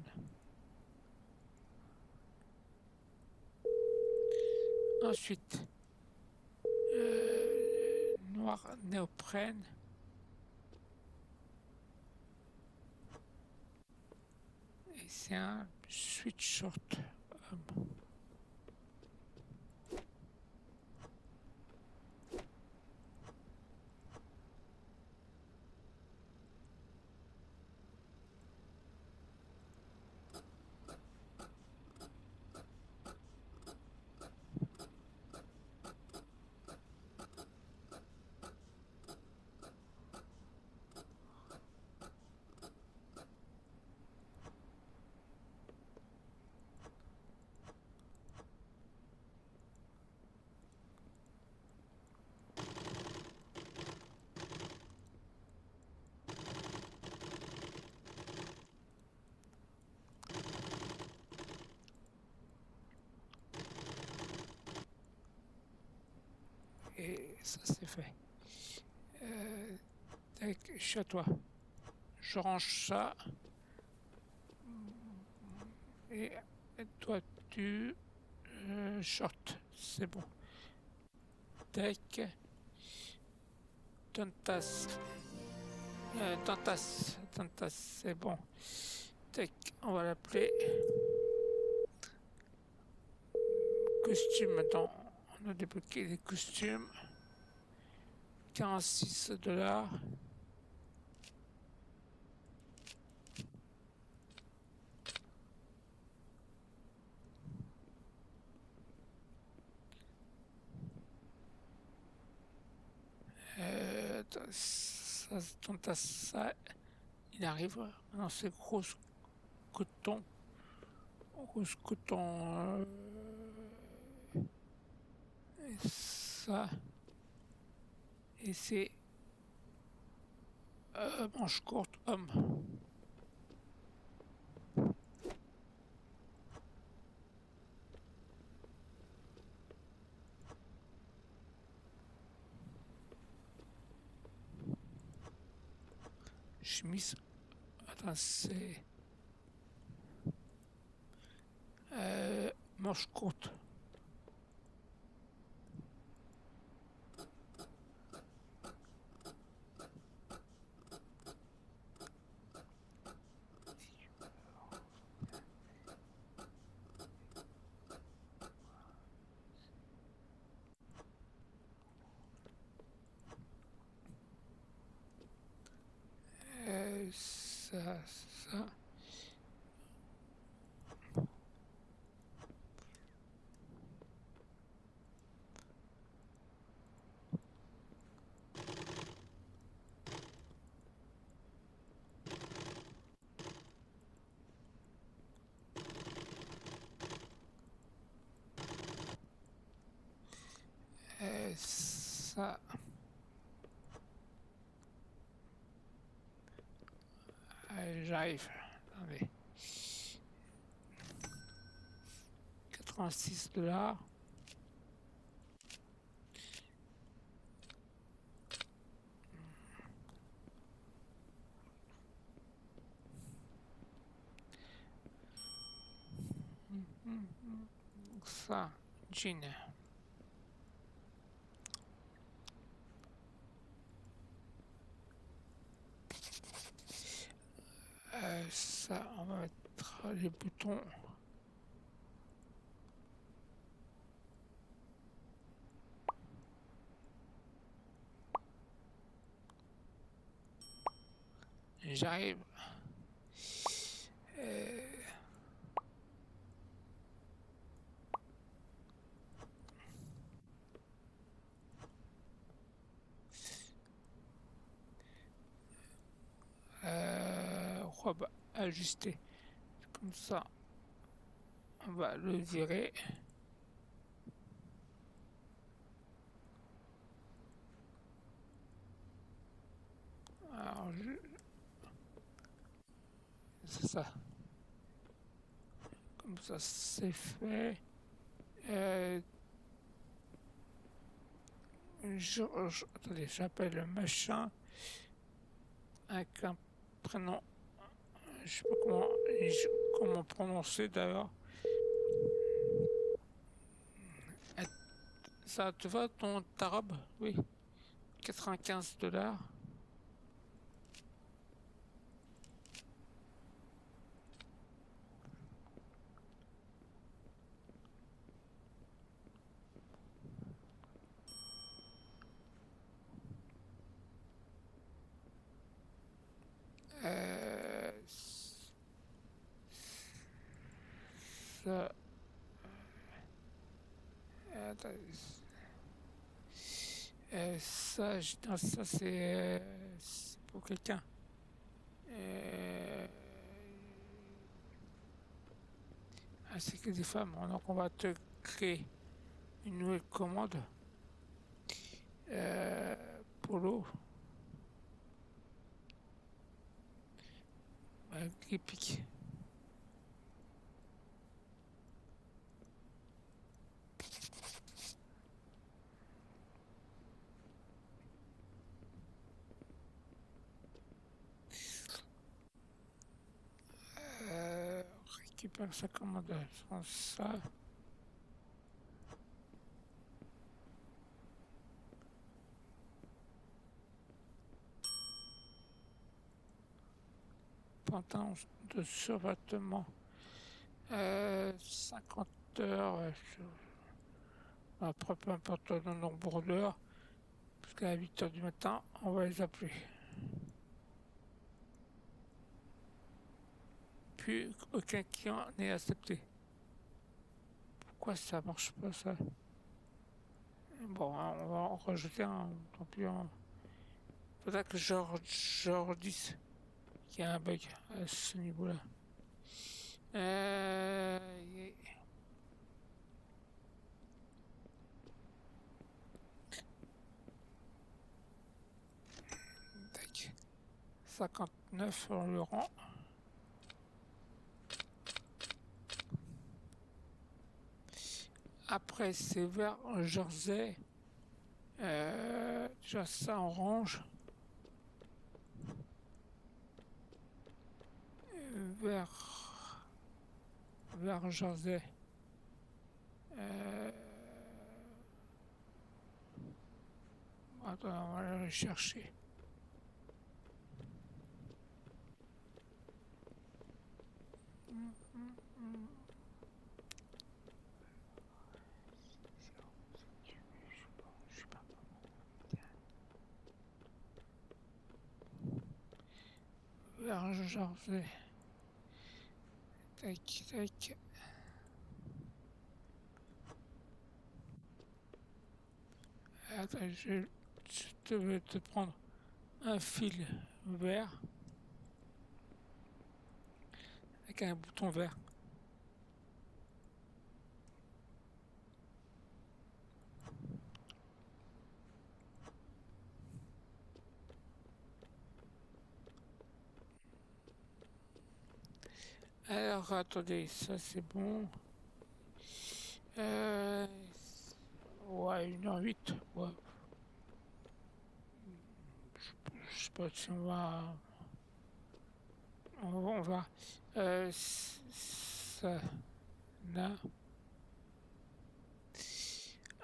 Ensuite, noir néoprène. Et c'est un sweatshirt. ça c'est fait. Tac, je suis à toi. Je range ça. Et toi, tu short. C'est bon. Tac. Tontas. Tontas, c'est bon. Tac, on va l'appeler. Costume, attends. On a débloqué les costumes. 46 $. Ça, il arrive. Non, c'est gros coton. Gros coton. Et ça. Et c'est manche courte homme. Chemise. Attends, c'est manche courte. Ça. Ça. Allez, j'arrive. Attendez. 86 $. Ça, jean. Ça, on va mettre les boutons. J'arrive. Robe ajustée. Comme ça, on va le virer. Alors, c'est ça. Comme ça, c'est fait. Attendez, j'appelle le machin avec un prénom. Je sais pas comment prononcer d'ailleurs. Ça te va ta robe? Oui. 95 $. Ça. Non, ça c'est pour quelqu'un. C'est que des femmes. Donc on va te créer une nouvelle commande. Polo. Épique. récupère sa commande sans ça. Pantalon de survêtement. 50 heures. Après, peu importe le nombre d'heures, parce qu'à 8 heures du matin, on va les appeler. Puis, aucun client n'est accepté. Pourquoi ça marche pas, ça? Bon, hein, on va en rajouter un, tant pis. Faudra que je redise qu'il y a un bug à ce niveau-là. Euh, tac. 59, on le rend. Après, c'est vers Jersey. Déjà ça en orange. Vers Jersey. Attends, on va aller le chercher. Vers Jersey. Tac, tac. Attends, je vais te prendre un fil vert avec un bouton vert. Alors, attendez, ça c'est bon. Ouais, 1h08. Ouais. Je sais pas si on va. On va. Ça. Là.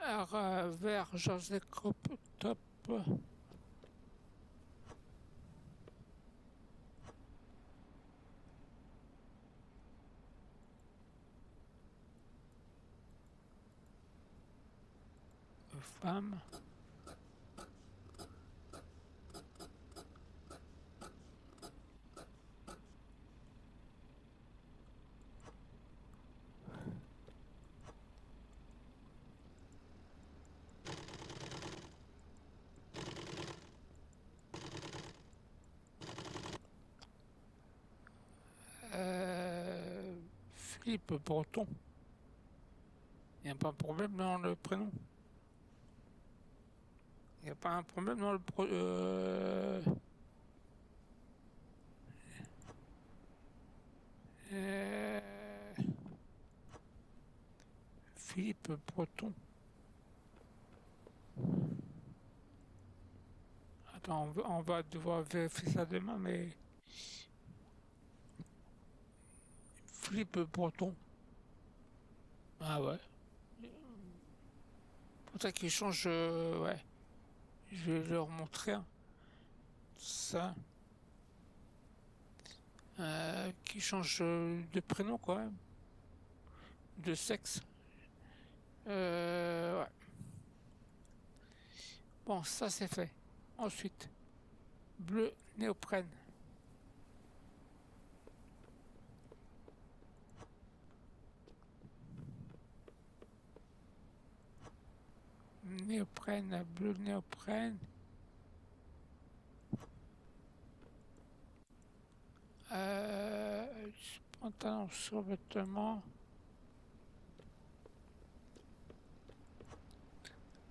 Alors, vers José Top. Femme. Philippe Breton. Il n'y a pas un problème dans le prénom. Il n'y a pas un problème dans le Philippe Breton. Attends, on va devoir vérifier ça demain, mais Philippe Breton. Ah ouais. Pour ça qu'il change, ouais. Je vais leur montrer ça. Qui change de prénom quand même. De sexe. Ouais. Bon, ça c'est fait. Ensuite, bleu néoprène. Néoprène, bleu néoprène. Pantalon survêtement.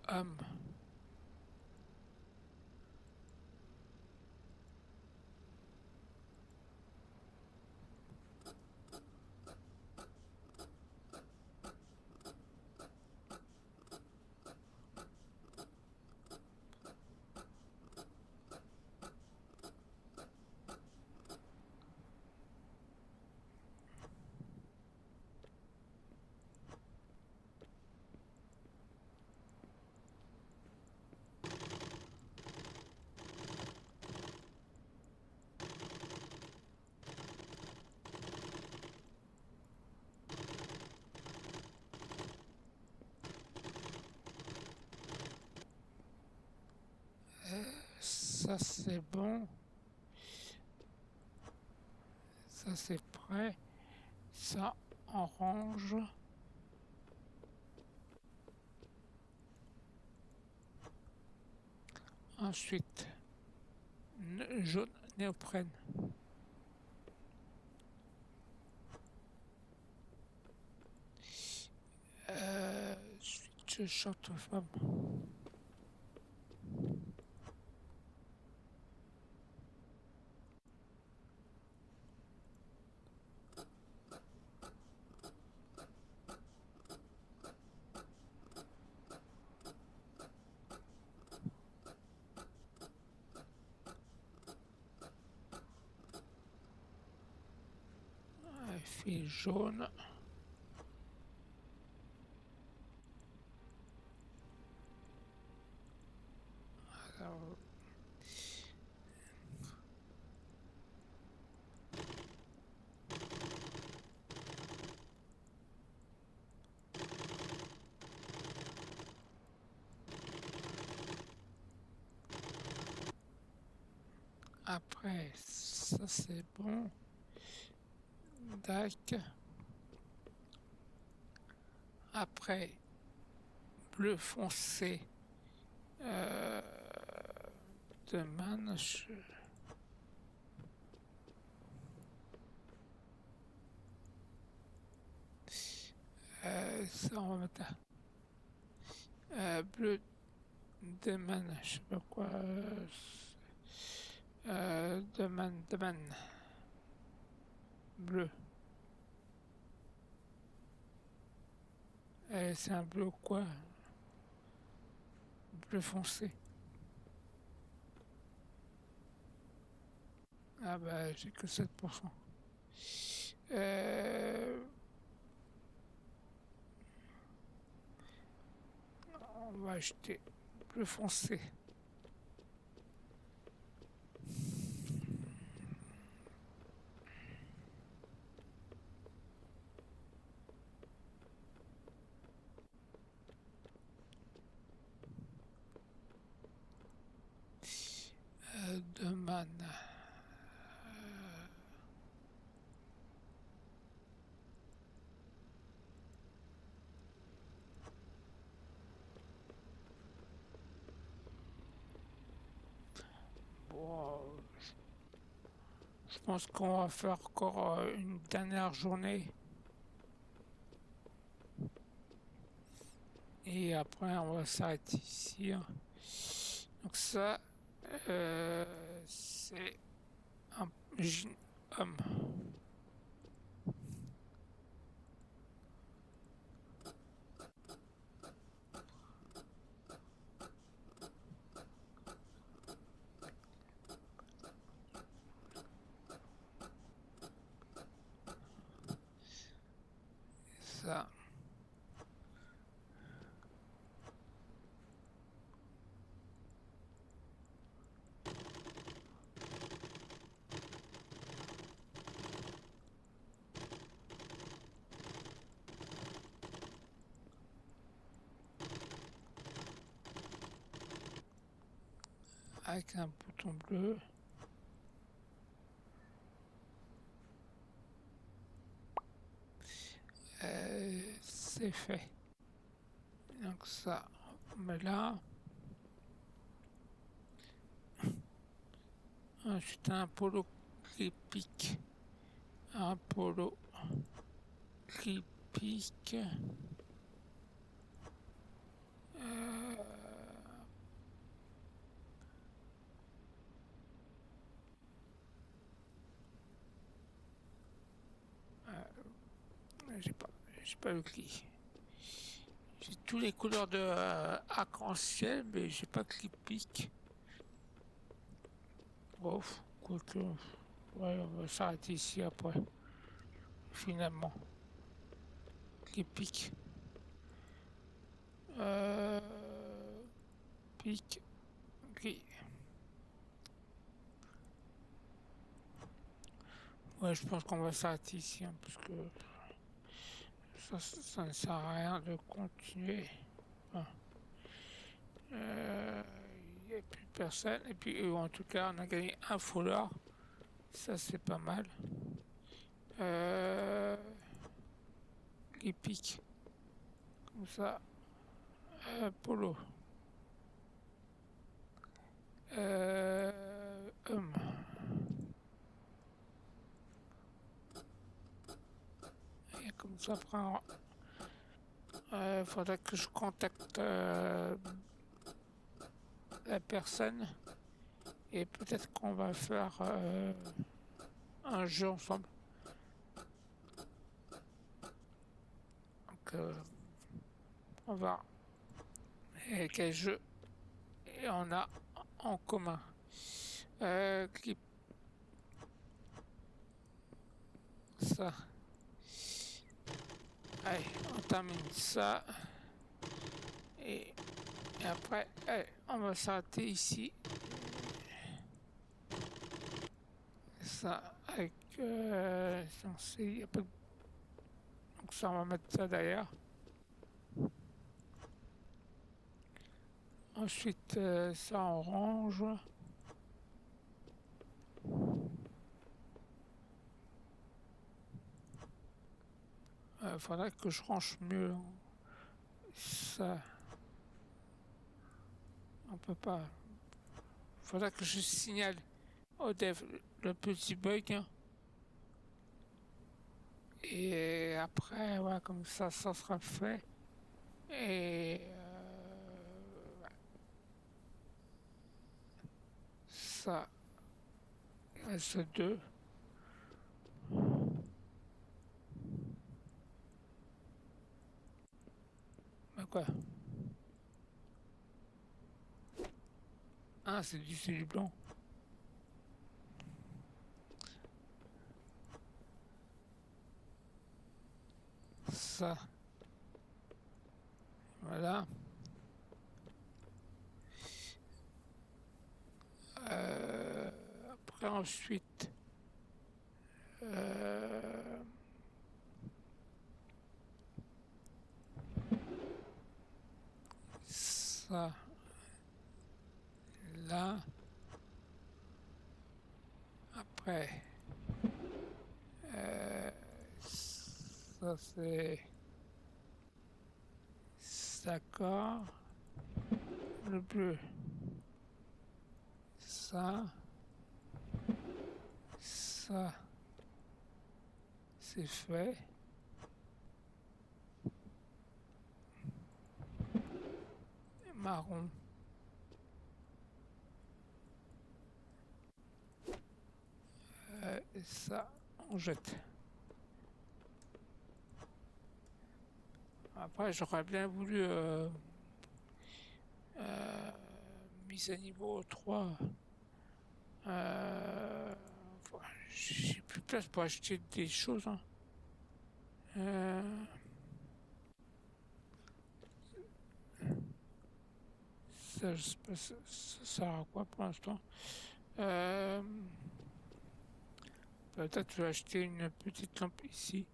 Homme. ça c'est bon. Ça c'est prêt. Ça orange. Ensuite, jaune néoprène. Ensuite, je chante aux femmes. Fil jaune. Alors, après, ça c'est bon. Tac. Après, bleu foncé de manche. Ça, on va mettre bleu de man, je sais pas quoi. De man. Bleu. C'est un bleu quoi? Bleu foncé. Ah bah j'ai que 7%. On va acheter bleu foncé. De man. Bon, je pense qu'on va faire encore une dernière journée. Et après, on va s'arrêter ici. Donc ça, c'est un jean homme. Ça. Avec un bouton bleu. C'est fait. Donc ça, on met là. Ensuite un polo qui pique. Un polo qui pique. J'ai pas le clic. J'ai tous les couleurs de arc-en-ciel, mais j'ai pas que les pique. Bon, quoique, ouais, on va s'arrêter ici après. Finalement, les piques. Pique, gris. Ouais, je pense qu'on va s'arrêter ici, hein, parce que ça ne sert à rien de continuer. Enfin, n'y a plus personne. Et puis, en tout cas, on a gagné un foulard. Ça, c'est pas mal. Les pics. Comme ça. Polo. Homme. Et comme ça, après, faudra que je contacte la personne. Et peut-être qu'on va faire un jeu ensemble. Donc, on va voir quel jeu on a en commun. Clip. Ça. Allez, on termine ça. Et après, allez, on va s'arrêter ici. Ça, avec... y a pas de... Donc ça, on va mettre ça derrière. Ensuite, ça en orange. Faudrait que je range mieux ça. On peut pas. Faudrait que je signale au dev le petit bug. Hein. Et après, ouais, comme ça sera fait. Et ça, il reste deux. Mais quoi? Ah, c'est du blanc. Ça. Voilà. Après, ensuite, ça, là. Après, ça c'est d'accord. Le bleu, ça, c'est fait. Marron. Et ça, on jette. Après, j'aurais bien voulu mise à niveau 3. J'ai plus de place pour acheter des choses. Hein. Ça, je sais pas, ça sert à quoi pour l'instant. Peut-être je vais acheter une petite lampe ici.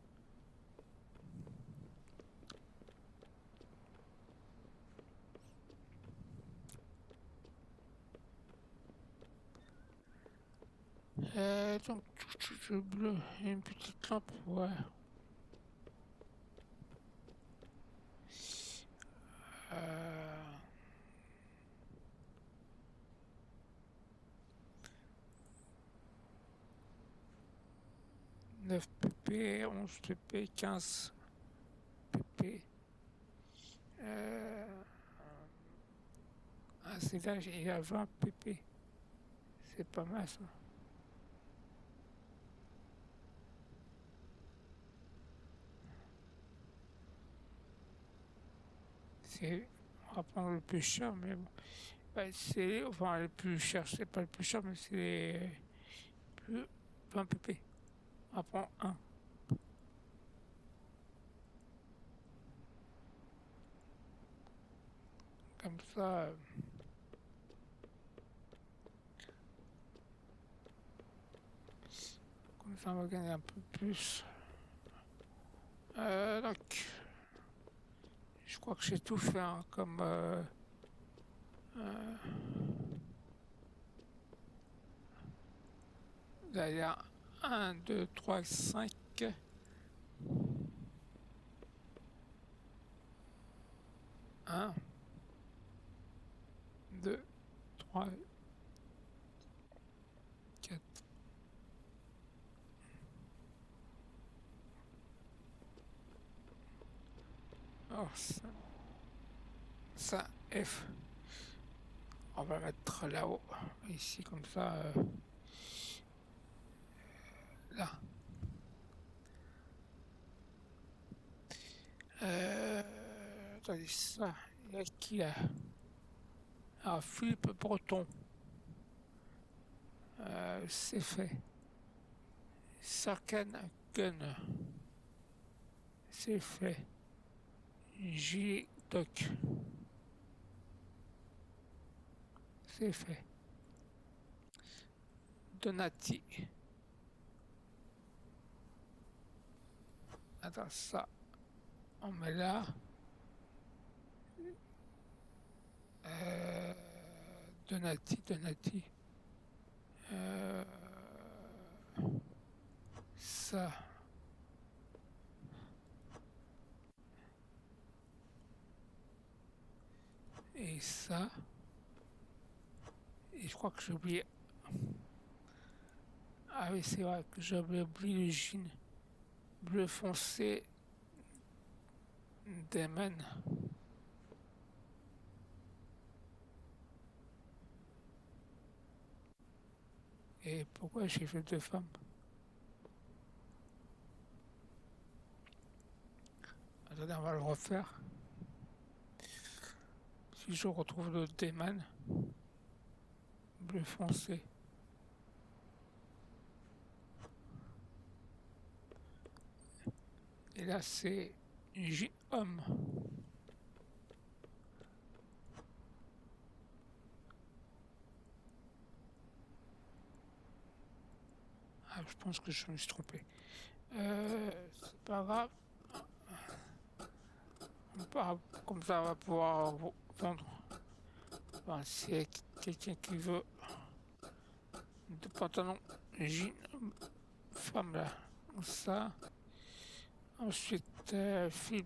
Donc, je bleu et une petite lampe, ouais. Euh, 9 pp, 11 pp, 15 pp. C'est là, il y a 20 pp. C'est pas mal ça. On va prendre le plus cher, mais bon. Enfin, le plus cher, c'est pas le plus cher, mais c'est les plus 20 pp. On va prendre un. Comme ça. Comme ça, on va gagner un peu plus. Donc, je crois que j'ai tout fait hein, comme C'est-à-dire 1, 2, 3, 5. 1, 2, 3, 4. Oh, ça, F. On va mettre là-haut, ici, comme ça, là. Attendez, ça, il y a qui là? Ah, Philippe Breton. C'est fait. Sarkan Gun. C'est fait. J-Doc. C'est fait. Donati. Attends, ça, on met là. Donati. Ça. Et ça. Et je crois que j'ai oublié. Ah oui, c'est vrai que j'avais oublié le jean bleu foncé d'Emen. Et pourquoi j'ai fait deux femmes? Attendez, on va le refaire. Si je retrouve le Deman bleu foncé. Et là, c'est J-Homme. Ah, je pense que je me suis trompé. C'est pas grave. Comme ça, on va pouvoir vendre. Enfin, s'il y a quelqu'un qui veut de pantalon jean femme là, comme ça. Ensuite, fil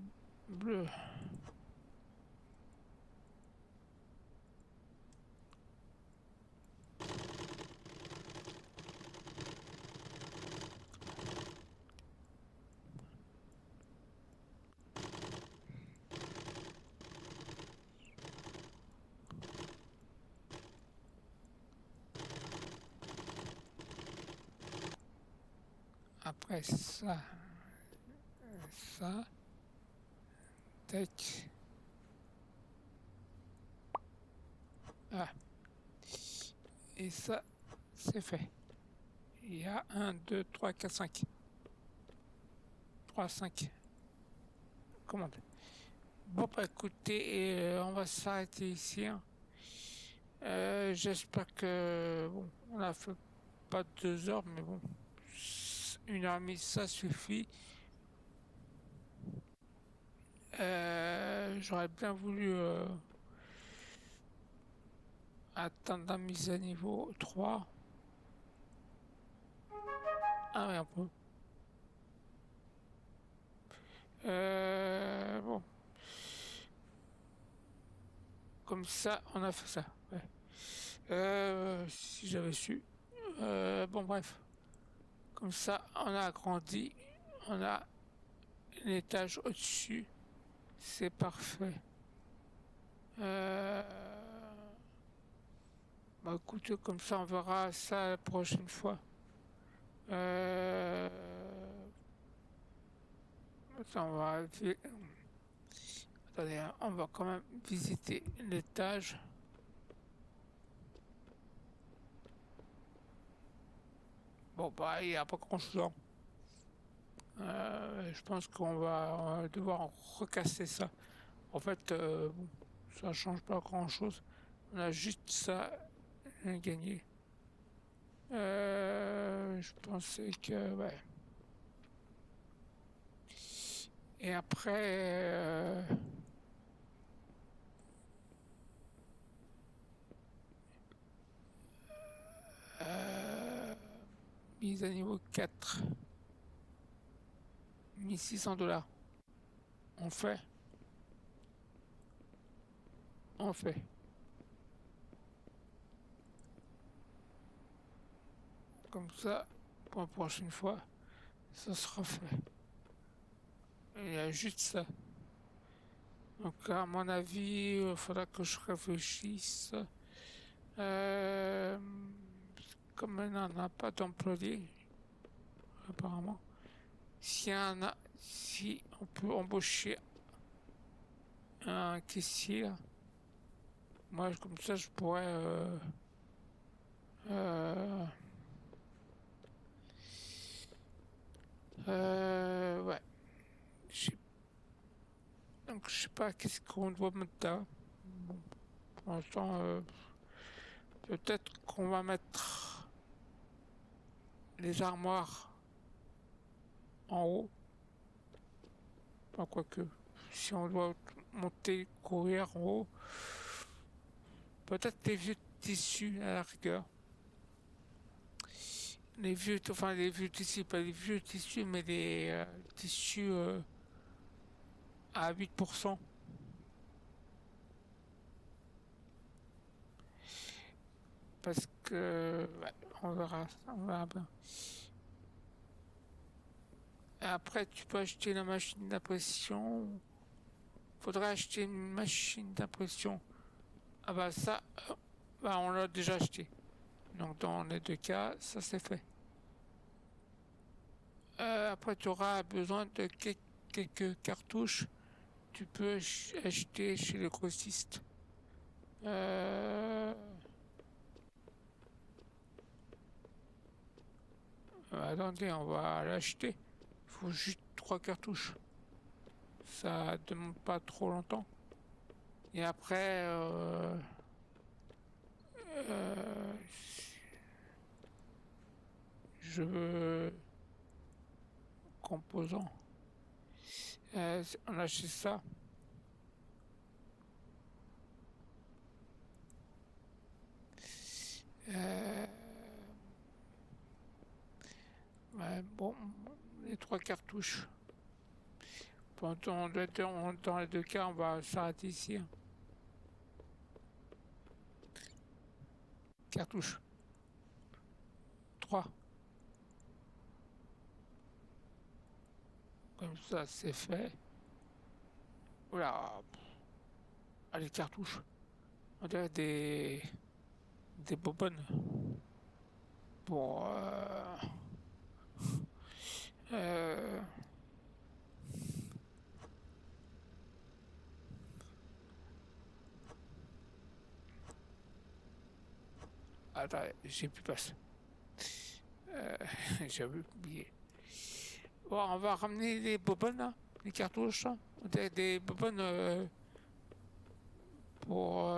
bleu. Après ça, ça, tac. Ah, et ça, c'est fait. Il y a 1, 2, 3, 4, 5. 3, 5 commandes. Bon, bah écoutez, on va s'arrêter ici, hein. J'espère que, bon, on a fait pas 2 heures, mais bon, 1h30, ça suffit. J'aurais bien voulu atteindre la mise à niveau 3. Ah oui, un peu. Bon, comme ça, on a fait ça. Ouais. Si j'avais su. Bon, bref. Comme ça, on a agrandi. On a un étage au-dessus. C'est parfait. Bah écoute, comme ça, on verra ça la prochaine fois. Attends, attendez, hein, on va quand même visiter l'étage. Bon, bah, il n'y a pas grand-chose. Je pense qu'on va devoir recasser ça. En fait, bon, ça change pas grand-chose. On a juste ça à gagner. Je pensais que, ouais. Et après, mise à niveau 4. 1600 $. On fait. On fait. Comme ça, pour la prochaine fois, ça sera fait. Il y a juste ça. Donc à mon avis, il faudra que je réfléchisse. Euh, Comme il n'en a pas d'employé, apparemment, si on peut embaucher un caissier, moi comme ça je pourrais ouais. Donc je sais pas qu'est-ce qu'on doit mettre là. Bon, pour l'instant, peut-être qu'on va mettre les armoires en haut. Pas quoique. Si on doit monter, courir en haut, peut-être les vieux tissus à la rigueur. Les vieux tissus, pas les vieux tissus, mais les tissus à 8%. Parce que, ouais, on verra bien. Après, tu peux acheter la machine d'impression. Faudrait acheter une machine d'impression. Ah bah ça, bah on l'a déjà acheté. Donc dans les deux cas, ça c'est fait. Après, tu auras besoin de quelques cartouches. Tu peux acheter chez le grossiste. Attendez, on va l'acheter. Il faut juste 3 cartouches. Ça demande pas trop longtemps. Et après, euh, je veux composants. On achète ça. Ouais, bon, les 3 cartouches. Dans les deux cas, on va s'arrêter ici. Cartouches. 3. Comme ça, c'est fait. Voilà. Ah, les cartouches. On dirait des bonbonnes. Pour... euh, Attends, j'ai plus place. J'avais oublié. Bon, on va ramener les bonbonnes, là, les cartouches, là. Des bonbonnes pour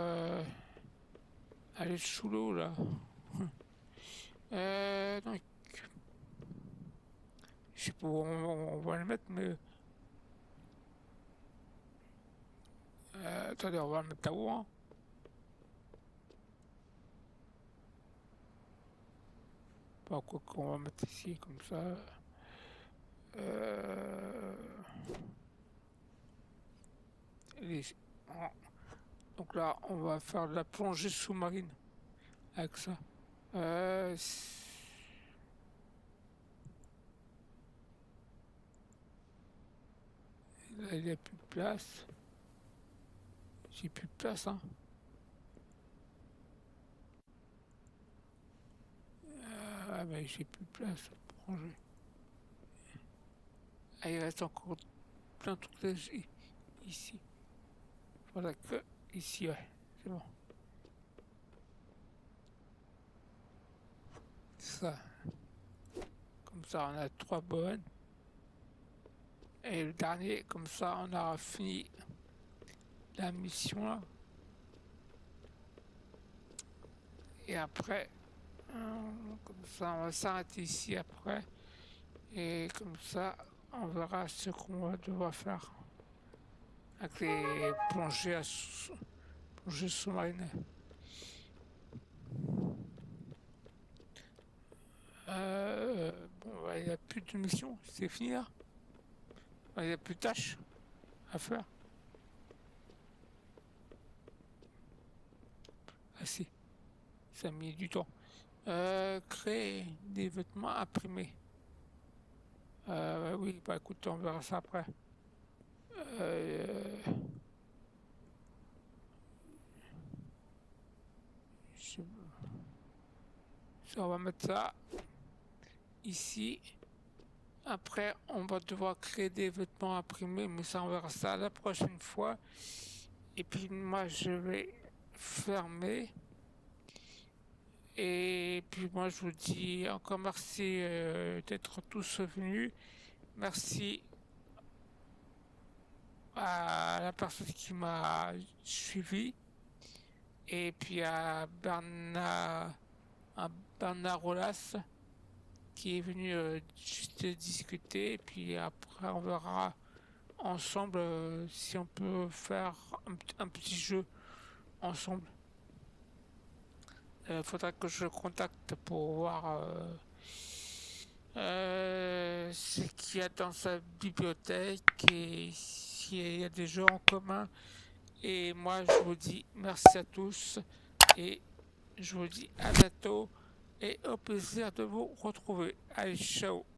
aller sous l'eau, là. Donc, je sais pas où on va les mettre, mais... attendez, on va le mettre là-haut, hein. Pas quoi qu'on va mettre ici, comme ça. Les- Donc là, on va faire de la plongée sous-marine avec ça. Là, il n'y a plus de place. J'ai plus de place, hein. Ah, mais j'ai plus de place pour ranger. Ah, il reste encore plein de trucs ici. Voilà que ici, ouais, c'est bon. Ça. Comme ça, on a 3 bonnes. Et le dernier, comme ça, on aura fini la mission là. Et après, comme ça, on va s'arrêter ici après. Et comme ça, on verra ce qu'on va devoir faire avec les plongées sous-marines. Bon, il n'y a plus de mission, c'est fini là. Il n'y a plus de tâches à faire. Ah si, ça a mis du temps. Créer des vêtements imprimés. Oui, bah écoute, on verra ça après. Euh, je- on va mettre ça ici. Après, on va devoir créer des vêtements imprimés, mais ça, on verra ça la prochaine fois. Et puis, moi, je vais fermer. Et puis, moi, je vous dis encore merci d'être tous venus. Merci à la personne qui m'a suivi. Et puis à Bernard Rolas qui est venu juste discuter. Et puis après, on verra ensemble si on peut faire un petit jeu ensemble. Faudra que je le contacte pour voir ce qu'il y a dans sa bibliothèque et s'il y a des jeux en commun. Et moi, je vous dis merci à tous et je vous dis à bientôt et au plaisir de vous retrouver. Allez, ciao!